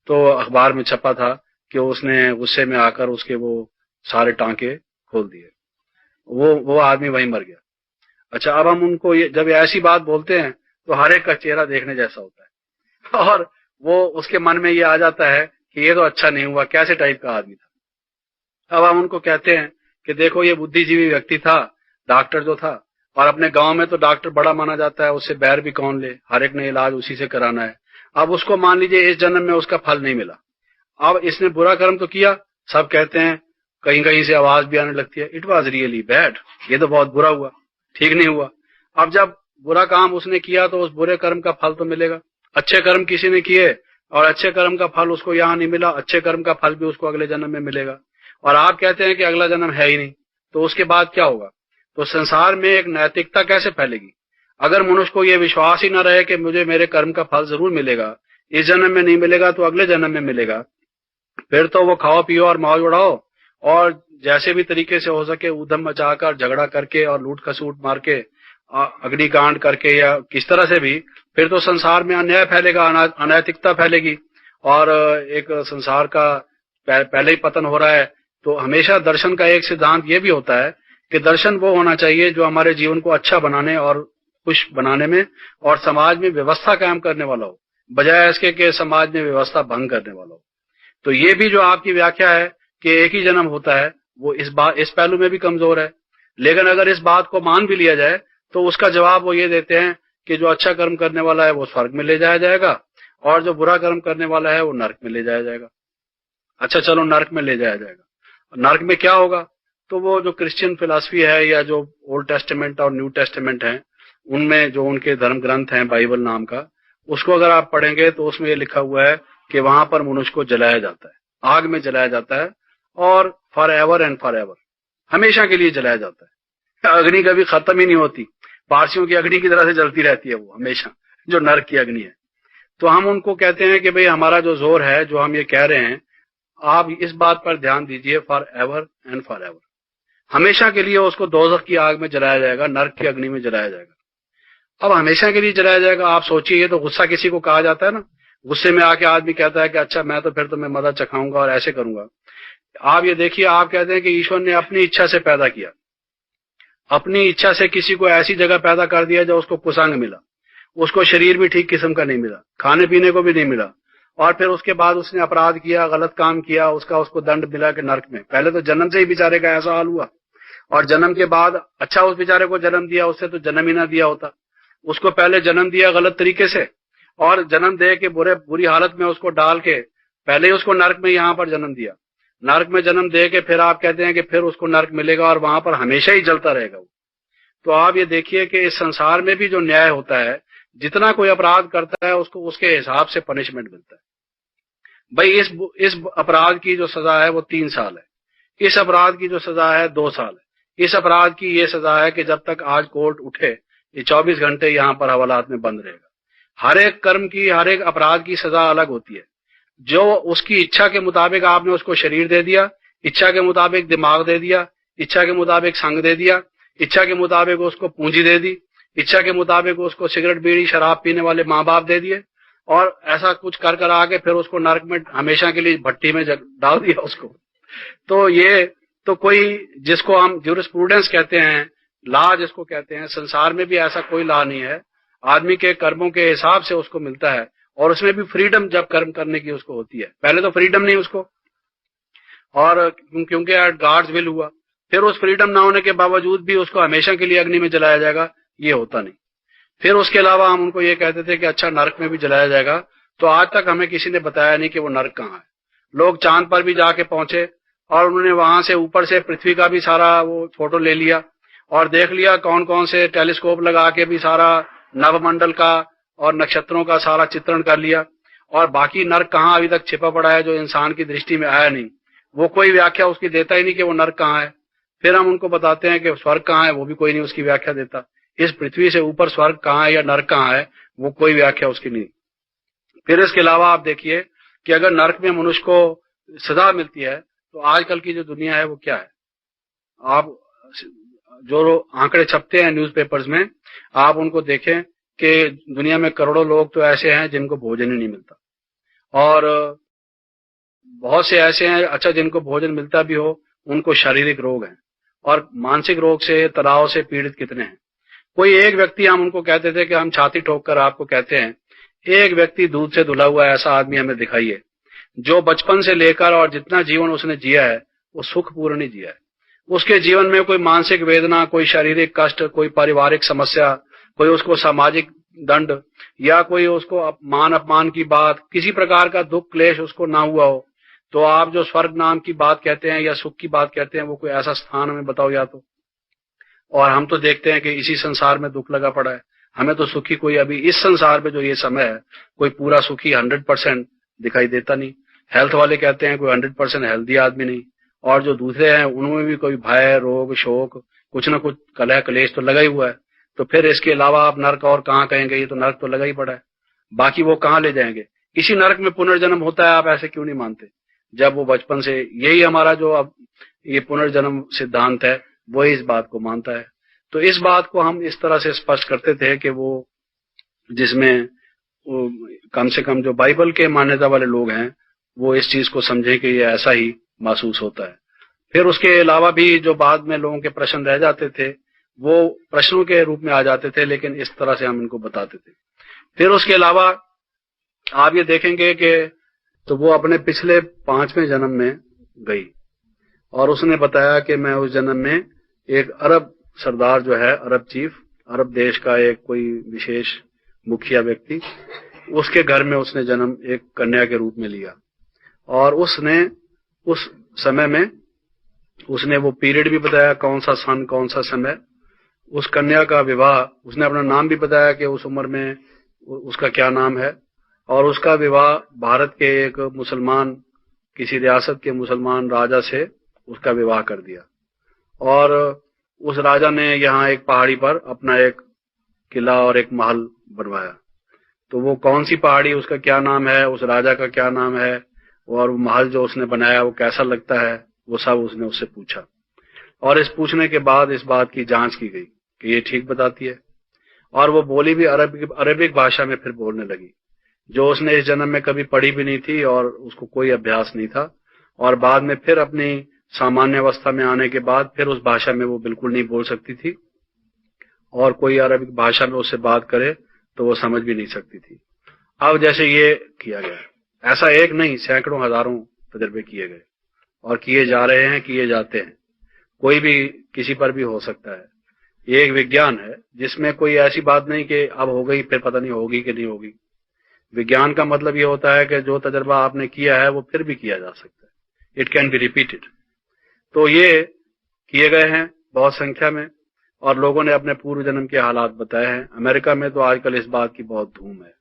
तो अखबार में छपा था कि उसने गुस्से में आकर उसके वो सारे टांके खोल दिए, वो आदमी वहीं मर गया। अच्छा, अब हम उनको जब ऐसी बात बोलते हैं तो हर एक का चेहरा देखने जैसा होता है और वो उसके मन में ये आ जाता है कि ये तो अच्छा नहीं हुआ, कैसे टाइप का आदमी था। अब हम उनको कहते हैं कि देखो ये बुद्धिजीवी व्यक्ति था, डॉक्टर जो था, और अपने गांव में तो डॉक्टर बड़ा माना जाता है, उससे बैर भी कौन ले, हर एक ने इलाज उसी से कराना है। अब उसको मान लीजिए इस जन्म में उसका फल नहीं मिला, अब इसने बुरा कर्म तो किया, सब कहते हैं, कहीं कहीं से आवाज भी आने लगती है इट वॉज रियली बैड, ये तो बहुत बुरा हुआ, ठीक नहीं हुआ। अब जब बुरा काम उसने किया तो उस बुरे कर्म का फल तो मिलेगा। अच्छे कर्म किसी ने किए और अच्छे कर्म का फल उसको यहाँ नहीं मिला, अच्छे कर्म का फल भी उसको अगले जन्म में मिलेगा। और आप कहते हैं कि अगला जन्म है ही नहीं, तो उसके बाद क्या होगा? तो संसार में एक नैतिकता कैसे फैलेगी अगर मनुष्य को यह विश्वास ही न रहे कि मुझे मेरे कर्म का फल जरूर मिलेगा, इस जन्म में नहीं मिलेगा तो अगले जन्म में मिलेगा। फिर तो वो खाओ पियो और मौज उड़ाओ और जैसे भी तरीके से हो सके ऊधम मचाकर, झगड़ा करके और लूट खसूट मार के, अग्निकांड करके या किस तरह से भी, फिर तो संसार में अन्याय फैलेगा, अनैतिकता फैलेगी और एक संसार का पहले ही पतन हो रहा है। तो हमेशा दर्शन का एक सिद्धांत ये भी होता है कि दर्शन वो होना चाहिए जो हमारे जीवन को अच्छा बनाने और खुश बनाने में और समाज में व्यवस्था कायम करने वाला हो, बजाय इसके कि समाज में व्यवस्था भंग करने वाला हो। तो ये भी जो आपकी व्याख्या है कि एक ही जन्म होता है, वो इस पहलू में भी कमजोर है। लेकिन अगर इस बात को मान भी लिया जाए तो उसका जवाब वो ये देते हैं कि जो अच्छा कर्म करने वाला है वो स्वर्ग में ले जाया जाएगा और जो बुरा कर्म करने वाला है वो नरक में ले जाया जाएगा। अच्छा चलो, नरक में ले जाया जाएगा। नर्क में क्या होगा? तो वो जो क्रिश्चियन फिलॉसफी है या जो ओल्ड टेस्टामेंट और न्यू टेस्टामेंट है, उनमें जो उनके धर्म ग्रंथ हैं बाइबल नाम का, उसको अगर आप पढ़ेंगे तो उसमें ये लिखा हुआ है कि वहां पर मनुष्य को जलाया जाता है, आग में जलाया जाता है, और for ever and for ever, हमेशा के लिए जलाया जाता है। अग्नि कभी खत्म ही नहीं होती, पारसियों की अग्नि की तरह से जलती रहती है वो हमेशा, जो नर्क की अग्नि है। तो हम उनको कहते हैं कि भाई हमारा जो जोर है, जो हम ये कह रहे हैं, आप इस बात पर ध्यान दीजिए, for ever and for ever, हमेशा के लिए उसको दोजख की आग में जलाया जाएगा, नर्क की अग्नि में जलाया जाएगा। अब हमेशा के लिए जलाया जाएगा, आप सोचिए, ये तो गुस्सा किसी को कहा जाता है ना, गुस्से में आके आदमी कहता है कि अच्छा मैं तो फिर तुम्हें मदद चखाऊंगा और ऐसे करूंगा। आप ये देखिए, आप कहते हैं कि ईश्वर ने अपनी इच्छा से पैदा किया, अपनी इच्छा से किसी को ऐसी जगह पैदा कर दिया जो उसको कुसंग मिला, उसको शरीर भी ठीक किस्म का नहीं मिला, खाने पीने को भी नहीं मिला, और फिर उसके बाद उसने अपराध किया, गलत काम किया, उसको दंड मिला कि नर्क में। पहले तो जन्म से ही बेचारे का ऐसा हाल हुआ, और जन्म के बाद अच्छा उस बेचारे को जन्म दिया, उससे तो जन्म ही ना दिया होता। उसको पहले जन्म दिया गलत तरीके से, और जन्म दे के बुरी हालत में उसको डाल के पहले ही उसको नर्क में यहाँ पर जन्म दिया। नर्क में जन्म दे के फिर आप कहते हैं कि फिर उसको नर्क मिलेगा और वहां पर हमेशा ही जलता रहेगा वो। तो आप ये देखिए कि इस संसार में भी जो न्याय होता है, जितना कोई अपराध करता है उसको उसके हिसाब से पनिशमेंट मिलता है। भाई इस अपराध की जो सजा है वो 3 साल है, इस अपराध की जो सजा है 2 साल है, इस अपराध की ये सजा है कि जब तक आज कोर्ट उठे ये 24 घंटे यहाँ पर हवालात में बंद रहेगा। हर एक कर्म की, हर एक अपराध की सजा अलग होती है। जो उसकी इच्छा के मुताबिक आपने उसको शरीर दे दिया, इच्छा के मुताबिक दिमाग दे दिया, इच्छा के मुताबिक संग दे दिया, इच्छा के मुताबिक उसको पूंजी दे दी, इच्छा के मुताबिक उसको सिगरेट बीड़ी शराब पीने वाले माँ बाप दे दिए, और ऐसा कुछ कर कर आके फिर उसको नरक में हमेशा के लिए भट्टी में डाल दिया उसको। तो ये तो कोई, जिसको हम ज्यूरिस्प्रूडेंस कहते हैं, लॉ जिसको कहते हैं, संसार में भी ऐसा कोई लॉ नहीं है। आदमी के कर्मों के हिसाब से उसको मिलता है, और उसमें भी फ्रीडम जब कर्म करने की उसको होती है। पहले तो फ्रीडम नहीं उसको, और क्योंकि गॉड्स विल हुआ, फिर उस फ्रीडम ना होने के बावजूद भी उसको हमेशा के लिए अग्नि में जलाया जाएगा, ये होता नहीं। फिर उसके अलावा हम उनको ये कहते थे कि अच्छा नरक में भी जलाया जाएगा, तो आज तक हमें किसी ने बताया नहीं कि वो नरक कहाँ है। लोग चांद पर भी जाके पहुंचे और उन्होंने वहां से ऊपर से पृथ्वी का भी सारा वो फोटो ले लिया और देख लिया, कौन कौन से टेलीस्कोप लगा के भी सारा नवमंडल का और नक्षत्रों का सारा चित्रण कर लिया, और बाकी नरक कहाँ अभी तक छिपा पड़ा है जो इंसान की दृष्टि में आया नहीं, वो कोई व्याख्या उसकी देता ही नहीं कि वो नरक कहाँ है। फिर हम उनको बताते हैं कि स्वर्ग कहाँ है, वो भी कोई नहीं उसकी व्याख्या देता। इस पृथ्वी से ऊपर स्वर्ग कहाँ है या नरक कहाँ है, वो कोई व्याख्या उसकी नहीं। फिर इसके अलावा आप देखिए कि अगर नरक में मनुष्य को सजा मिलती है, तो आजकल की जो दुनिया है वो क्या है। आप जो आंकड़े छपते हैं न्यूज़पेपर्स में, आप उनको देखें कि दुनिया में करोड़ों लोग तो ऐसे हैं जिनको भोजन ही नहीं मिलता, और बहुत से ऐसे हैं अच्छा जिनको भोजन मिलता भी हो, उनको शारीरिक रोग हैं, और मानसिक रोग से, तनाव से पीड़ित कितने हैं। कोई एक व्यक्ति, हम उनको कहते थे कि हम छाती ठोक कर आपको कहते हैं, एक व्यक्ति दूध से धुला हुआ ऐसा आदमी हमें दिखाइए जो बचपन से लेकर और जितना जीवन उसने जिया है वो सुखपूर्ण ही जिया है। उसके जीवन में कोई मानसिक वेदना, कोई शारीरिक कष्ट, कोई पारिवारिक समस्या, कोई उसको सामाजिक दंड, या कोई उसको मान अपमान की बात, किसी प्रकार का दुख क्लेश उसको ना हुआ हो। तो आप जो स्वर्ग नाम की बात कहते हैं या सुख की बात कहते हैं, वो कोई ऐसा स्थान हमें बताओ या तो। और हम तो देखते हैं कि इसी संसार में दुख लगा पड़ा है। हमें तो सुखी कोई अभी इस संसार में जो ये समय है, कोई पूरा सुखी 100% दिखाई देता नहीं। हेल्थ वाले कहते हैं कोई 100% हेल्दी आदमी नहीं, और जो दूसरे हैं उनमें भी कोई भय, रोग, शोक, कुछ ना कुछ कलह कलेश तो लगा ही हुआ है। तो फिर इसके अलावा आप नरक और कहाँ कहेंगे, ये तो नरक तो लगा ही पड़ा है, बाकी वो कहाँ ले जाएंगे। इसी नरक में पुनर्जन्म होता है, आप ऐसे क्यों नहीं मानते, जब वो बचपन से यही हमारा जो अब ये पुनर्जन्म सिद्धांत है वो इस बात को मानता है। तो इस बात को हम इस तरह से स्पष्ट करते थे कि वो जिसमें कम से कम जो बाइबल के मान्यता वाले लोग हैं वो इस चीज को समझें कि ये ऐसा ही महसूस होता है। फिर उसके अलावा भी जो बाद में लोगों के प्रश्न रह जाते थे वो प्रश्नों के रूप में आ जाते थे, लेकिन इस तरह से हम इनको बताते थे। फिर उसके अलावा आप ये देखेंगे कि तो वो अपने पिछले 5वें जन्म में गई और उसने बताया कि मैं उस जन्म में एक अरब सरदार जो है, अरब चीफ, अरब देश का एक कोई विशेष मुखिया व्यक्ति, उसके घर में उसने जन्म एक कन्या के रूप में लिया। और उसने उस समय में उसने वो पीरियड भी बताया, कौन सा सन, कौन सा समय। उस कन्या का विवाह, उसने अपना नाम भी बताया कि उस उम्र में उसका क्या नाम है, और उसका विवाह भारत के एक मुसलमान, किसी रियासत के मुसलमान राजा से उसका विवाह कर दिया। और उस राजा ने यहाँ एक पहाड़ी पर अपना एक किला और एक महल बनवाया। तो वो कौन सी पहाड़ी, उसका क्या नाम है, उस राजा का क्या नाम है, और वो महल जो उसने बनाया वो कैसा लगता है, वो सब उसने उससे पूछा। और इस पूछने के बाद इस बात की जांच की गई कि ये ठीक बताती है। और वो बोली भी अरबिक भाषा में फिर बोलने लगी, जो उसने इस जन्म में कभी पढ़ी भी नहीं थी और उसको कोई अभ्यास नहीं था। और बाद में फिर अपनी सामान्य अवस्था में आने के बाद फिर उस भाषा में वो बिल्कुल नहीं बोल सकती थी, और कोई अरबिक भाषा में उससे बात करे तो वो समझ भी नहीं सकती थी। अब जैसे ये किया गया, ऐसा एक नहीं, सैकड़ों हजारों तजर्बे किए गए और किए जा रहे हैं, किए जाते हैं। कोई भी किसी पर भी हो सकता है। ये एक विज्ञान है जिसमें कोई ऐसी बात नहीं कि अब हो गई फिर पता नहीं होगी कि नहीं होगी। विज्ञान का मतलब ये होता है कि जो तजर्बा आपने किया है वो फिर भी किया जा सकता है, इट कैन बी रिपीटेड। तो ये किए गए हैं बहुत संख्या में, और लोगों ने अपने पूर्व जन्म के हालात बताए हैं। अमेरिका में तो आजकल इस बात की बहुत धूम है,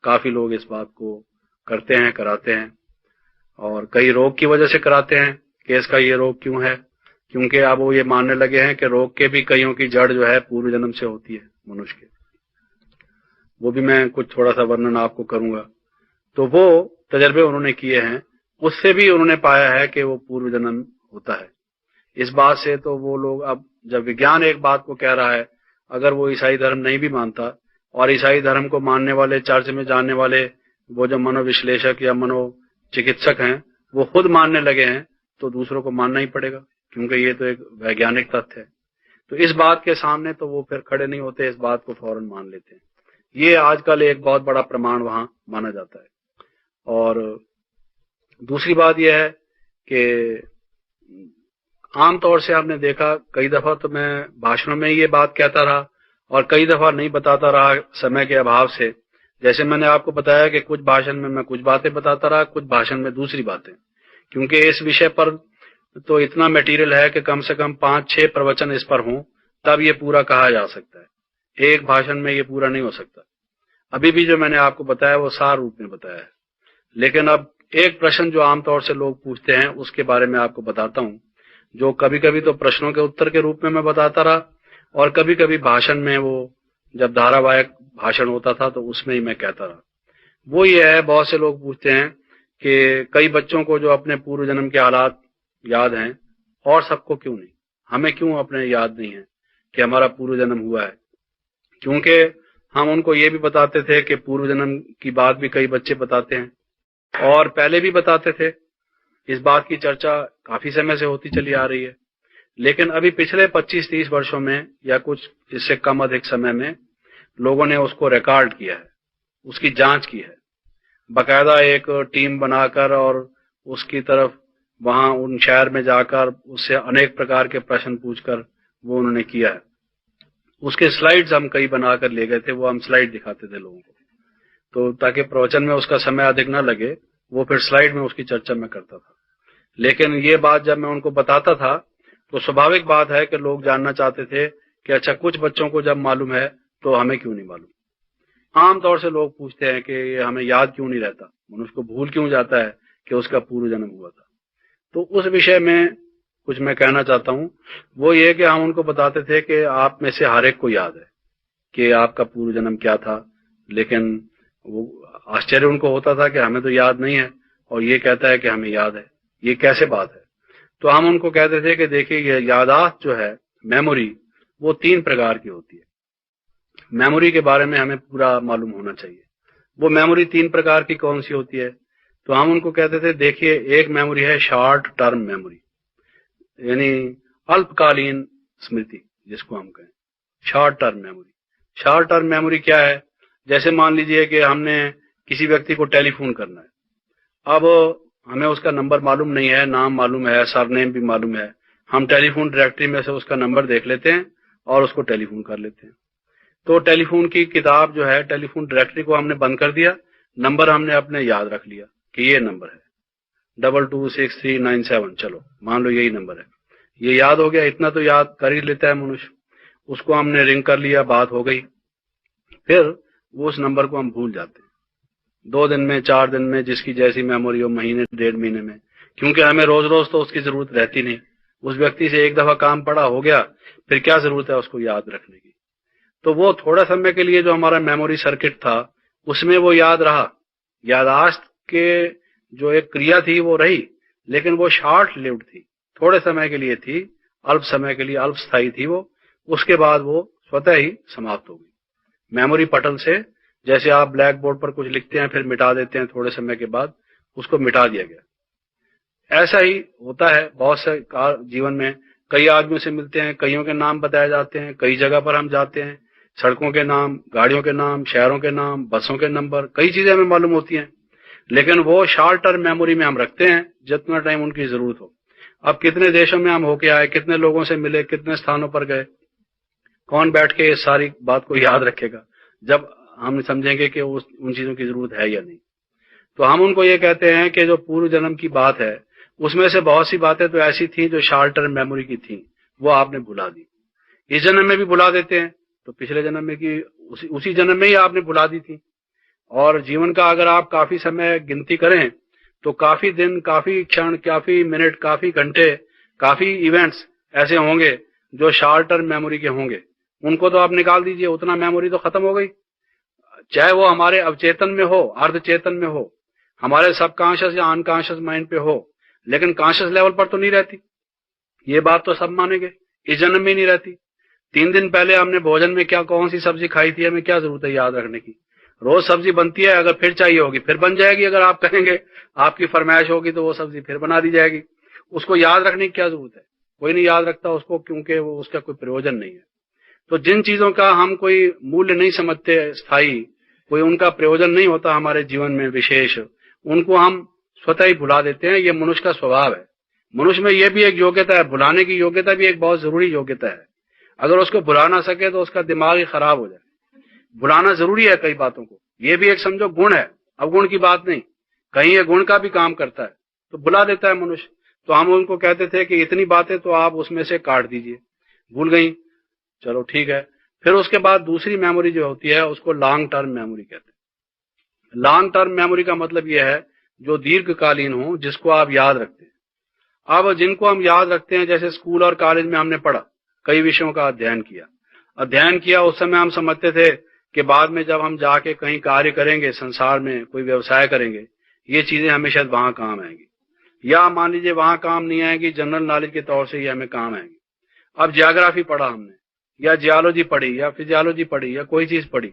काफी लोग इस बात को करते हैं, कराते हैं, और कई रोग की वजह से कराते हैं कि इसका ये रोग क्यों है, क्योंकि अब वो ये मानने लगे हैं कि रोग के भी कईयों की जड़ जो है पूर्व जन्म से होती है मनुष्य के। वो भी मैं कुछ थोड़ा सा वर्णन आपको करूंगा। तो वो तजर्बे उन्होंने किए हैं, उससे भी उन्होंने पाया है कि वो पूर्व जन्म होता है। इस बात से तो वो लोग, अब जब विज्ञान एक बात को कह रहा है, अगर वो ईसाई धर्म नहीं भी मानता, और ईसाई धर्म को मानने वाले, चर्च में जाने वाले वो जो मनोविश्लेषक या मनोचिकित्सक हैं, वो खुद मानने लगे हैं, तो दूसरों को मानना ही पड़ेगा, क्योंकि ये तो एक वैज्ञानिक तथ्य है। तो इस बात के सामने तो वो फिर खड़े नहीं होते, इस बात को फौरन मान लेते हैं। ये आजकल एक बहुत बड़ा प्रमाण वहां माना जाता है। और दूसरी बात यह है कि आमतौर से आपने देखा, कई दफा तो मैं भाषणों में ये बात कहता रहा और कई दफा नहीं बताता रहा समय के अभाव से। जैसे मैंने आपको बताया कि कुछ भाषण में मैं कुछ बातें बताता रहा, कुछ भाषण में दूसरी बातें, क्योंकि इस विषय पर तो इतना मटेरियल है कि कम से कम 5-6 प्रवचन इस पर हों, तब ये पूरा कहा जा सकता है। एक भाषण में ये पूरा नहीं हो सकता। अभी भी जो मैंने आपको बताया वो सार रूप में बताया है। लेकिन अब एक प्रश्न जो आमतौर से लोग पूछते हैं उसके बारे में आपको बताता हूं, जो कभी कभी तो प्रश्नों के उत्तर के रूप में मैं बताता रहा, और कभी कभी भाषण में, वो जब धारावाहिक भाषण होता था तो उसमें ही मैं कहता रहा। वो ये है, बहुत से लोग पूछते हैं कि कई बच्चों को जो अपने पूर्व जन्म के हालात याद हैं, और सबको क्यों नहीं, हमें क्यों अपने याद नहीं है कि हमारा पूर्व जन्म हुआ है। क्योंकि हम उनको ये भी बताते थे कि पूर्व जन्म की बात भी कई बच्चे बताते हैं, और पहले भी बताते थे। इस बात की चर्चा काफी समय से होती चली आ रही है। लेकिन अभी पिछले 25-30 वर्षों में, या कुछ इससे कम अधिक समय में, लोगों ने उसको रिकॉर्ड किया है, उसकी जांच की है, बाकायदा एक टीम बनाकर, और उसकी तरफ वहां उन शहर में जाकर उससे अनेक प्रकार के प्रश्न पूछकर वो उन्होंने किया है। उसके स्लाइड्स हम कई बनाकर ले गए थे, वो हम स्लाइड दिखाते थे लोगों को, तो ताकि प्रवचन में उसका समय अधिक न लगे, वो फिर स्लाइड में उसकी चर्चा में करता था। लेकिन ये बात जब मैं उनको बताता था तो स्वाभाविक बात है कि लोग जानना चाहते थे कि अच्छा, कुछ बच्चों को जब मालूम है तो हमें क्यों नहीं मालूम। आमतौर से लोग पूछते हैं कि हमें याद क्यों नहीं रहता, मनुष्य को भूल क्यों जाता है कि उसका पूर्व जन्म हुआ था। तो उस विषय में कुछ मैं कहना चाहता हूं। वो ये कि हम उनको बताते थे कि आप में से हर एक को याद है कि आपका पूर्व जन्म क्या था, लेकिन वो आश्चर्य उनको होता था कि हमें तो याद नहीं है, और ये कहता है कि हमें याद है, ये कैसे बात है। तो हम उनको कहते थे कि देखिए, ये याददाश्त जो है, मेमोरी, वो 3 प्रकार की होती है। मेमोरी के बारे में हमें पूरा मालूम होना चाहिए। वो मेमोरी 3 प्रकार की कौन सी होती है। तो हम उनको कहते थे, देखिए, एक मेमोरी है शॉर्ट टर्म मेमोरी, यानी अल्पकालीन स्मृति जिसको हम कहें, short term memory. Short term memory क्या है, जैसे मान लीजिए कि हमने किसी व्यक्ति को टेलीफोन करना है, अब हमें उसका नंबर मालूम नहीं है, नाम मालूम है, सरनेम भी मालूम है, हम टेलीफोन डायरेक्टरी में से उसका नंबर देख लेते हैं और उसको टेलीफोन कर लेते हैं। तो टेलीफोन की किताब जो है, टेलीफोन डायरेक्टरी को हमने बंद कर दिया, नंबर हमने अपने याद रख लिया कि ये नंबर है 226397, चलो मान लो यही नंबर है। ये याद हो गया, इतना तो याद कर ही लेता है मनुष्य। उसको हमने रिंग कर लिया, बात हो गई, फिर वो उस नंबर को हम भूल जाते हैं 2 दिन में, 4 दिन में, जिसकी जैसी मेमोरी हो, महीने, 1.5 महीने में, क्योंकि हमें रोज रोज तो उसकी जरूरत रहती नहीं। उस व्यक्ति से एक दफा काम पड़ा, हो गया, फिर क्या जरूरत है उसको याद रखने की। तो वो थोड़ा समय के लिए जो हमारा मेमोरी सर्किट था, उसमें वो याद रहा, याददाश्त के जो एक क्रिया थी वो रही, लेकिन वो शॉर्ट लिव्ड थी, थोड़े समय के लिए थी, अल्प समय के लिए, अल्पस्थायी थी वो। उसके बाद वो स्वतः ही समाप्त हो गई। मेमोरी पटल से जैसे आप ब्लैक बोर्ड पर कुछ लिखते हैं फिर मिटा देते हैं, थोड़े समय के बाद उसको मिटा दिया गया। ऐसा ही होता है बहुत से जीवन में। कई आदमियों से मिलते हैं, कईयों के नाम बताए जाते हैं, कई जगह पर हम जाते हैं, सड़कों के नाम, गाड़ियों के नाम, शहरों के नाम, बसों के नंबर, कई चीजें हमें मालूम होती हैं, लेकिन वो शॉर्ट टर्म मेमोरी में हम रखते हैं जितना टाइम उनकी जरूरत हो। अब कितने देशों में हम होके आए, कितने लोगों से मिले, कितने स्थानों पर गए, कौन बैठ के इस सारी बात को याद रखेगा जब हम समझेंगे कि उन चीजों की जरूरत है या नहीं। तो हम उनको ये कहते हैं कि जो पूर्व जन्म की बात है, उसमें से बहुत सी बातें तो ऐसी थी जो शॉर्ट टर्म मेमोरी की थी, वो आपने भुला दी। इस जन्म में भी भुला देते हैं, तो पिछले जन्म में की उसी जन्म में ही आपने भुला दी थी। और जीवन का अगर आप काफी समय गिनती करें तो काफी दिन, काफी क्षण, काफी मिनट, काफी घंटे, काफी इवेंट्स ऐसे होंगे जो शॉर्ट टर्म मेमोरी के होंगे। उनको तो आप निकाल दीजिए, उतना मेमोरी तो खत्म हो गई। चाहे वो हमारे अवचेतन में हो, अर्ध चेतन में हो, हमारे सबकॉन्शियस या अनकॉन्शियस माइंड पे हो, लेकिन कॉन्शियस लेवल पर तो नहीं रहती। ये बात तो सब मानेंगे, इस जन्म में नहीं रहती। 3 दिन पहले हमने भोजन में क्या, कौन सी सब्जी खाई थी, हमें क्या जरूरत है याद रखने की। रोज सब्जी बनती है, अगर फिर चाहिए होगी फिर बन जाएगी, अगर आप कहेंगे, आपकी फरमाइश होगी तो वो सब्जी फिर बना दी जाएगी। उसको याद रखने की क्या जरूरत है, कोई नहीं याद रखता उसको, क्योंकि वो उसका कोई प्रयोजन नहीं है। तो जिन चीजों का हम कोई मूल्य नहीं समझते स्थायी, कोई उनका प्रयोजन नहीं होता हमारे जीवन में विशेष, उनको हम स्वतः ही भुला देते हैं। ये मनुष्य का स्वभाव है। मनुष्य में ये भी एक योग्यता है, भुलाने की योग्यता भी एक बहुत जरूरी योग्यता है। अगर उसको भुला ना सके तो उसका दिमाग ही खराब हो जाए। भुलाना जरूरी है कई बातों को, ये भी एक समझो गुण है, अवगुण की बात नहीं, कहीं ये गुण का भी काम करता है, तो भुला देता है मनुष्य। तो हम उनको कहते थे कि इतनी बातें तो आप उसमें से काट दीजिए, भूल गई, चलो ठीक है। फिर उसके बाद दूसरी मेमोरी जो होती है उसको लॉन्ग टर्म मेमोरी कहते हैं। लॉन्ग टर्म मेमोरी का मतलब यह है जो दीर्घकालीन हो, जिसको आप याद रखते हैं। अब जिनको हम याद रखते हैं, जैसे स्कूल और कॉलेज में हमने पढ़ा, कई विषयों का अध्ययन किया, उस समय हम समझते थे कि बाद में जब हम जाके कहीं कार्य करेंगे, संसार में कोई व्यवसाय करेंगे, ये चीजें हमें शायद वहां काम आएंगी, या मान लीजिए वहां काम नहीं आएगी, जनरल नॉलेज के तौर से ये हमें काम आएंगी। अब जियोग्राफी पढ़ा हमने, या जियोलॉजी पढ़ी, या फिजियोलॉजी पढ़ी, या कोई चीज पढ़ी,